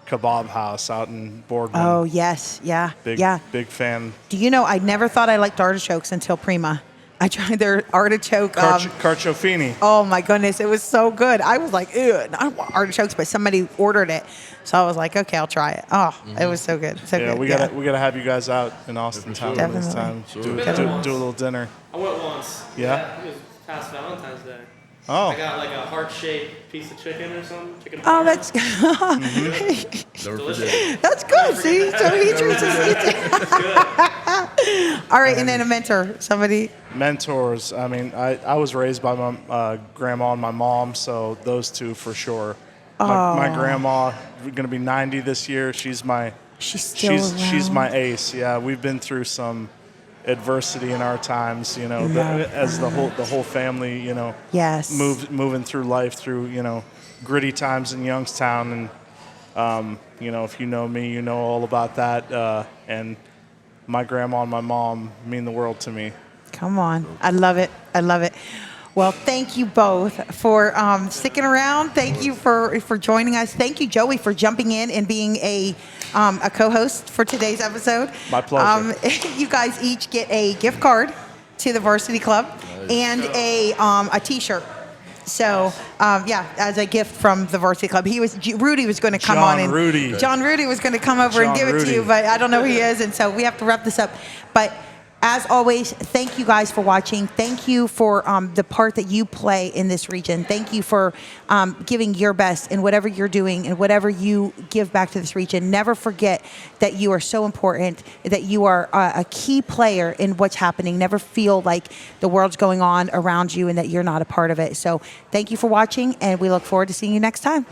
kebab house out in Boardman. Oh, yes. Yeah. big, Yeah. big fan. Do you know, I never thought I liked artichokes until Prima. I tried their artichoke. Carciofini. Oh my goodness, it was so good. I was like, ew, I don't want artichokes, but somebody ordered it, so I was like, okay, I'll try it. Oh, it was so good, so Yeah, good. we gotta have you guys out in Austin town Definitely. this time. Sure. Do Definitely. a little dinner. I went once. Yeah? It was past Valentine's Day. Oh, I got like a heart-shaped piece of chicken or something. Chicken Oh, parm. that's Never Delicious. forget. that's good. See, so he treats us. It's good. All right, and then a mentor, somebody. Mentors. I mean, I was raised by my grandma and my mom, so those two for sure. My grandma, going to be 90 this year. She's my she's my ace. Yeah, we've been through some adversity in our times, you know, as the whole family, you know, moving through life through, you know, gritty times in Youngstown, and you know, if you know me, you know all about that. And my grandma and my mom mean the world to me. Come on, I love it. I love it. Well, thank you both for sticking around. Thank you for joining us. Thank you, Joey, for jumping in and being a co-host for today's episode. My pleasure. You guys each get a gift card to the Varsity Club and a T-shirt. So, as a gift from the Varsity Club. Rudy was going to come on. John Rudy was going to come over and give it to you, but I don't know who he is, and so we have to wrap this up. But as always, thank you guys for watching. Thank you for the part that you play in this region. Thank you for giving your best in whatever you're doing and whatever you give back to this region. Never forget that you are so important, that you are a key player in what's happening. Never feel like the world's going on around you and that you're not a part of it. So thank you for watching, and we look forward to seeing you next time.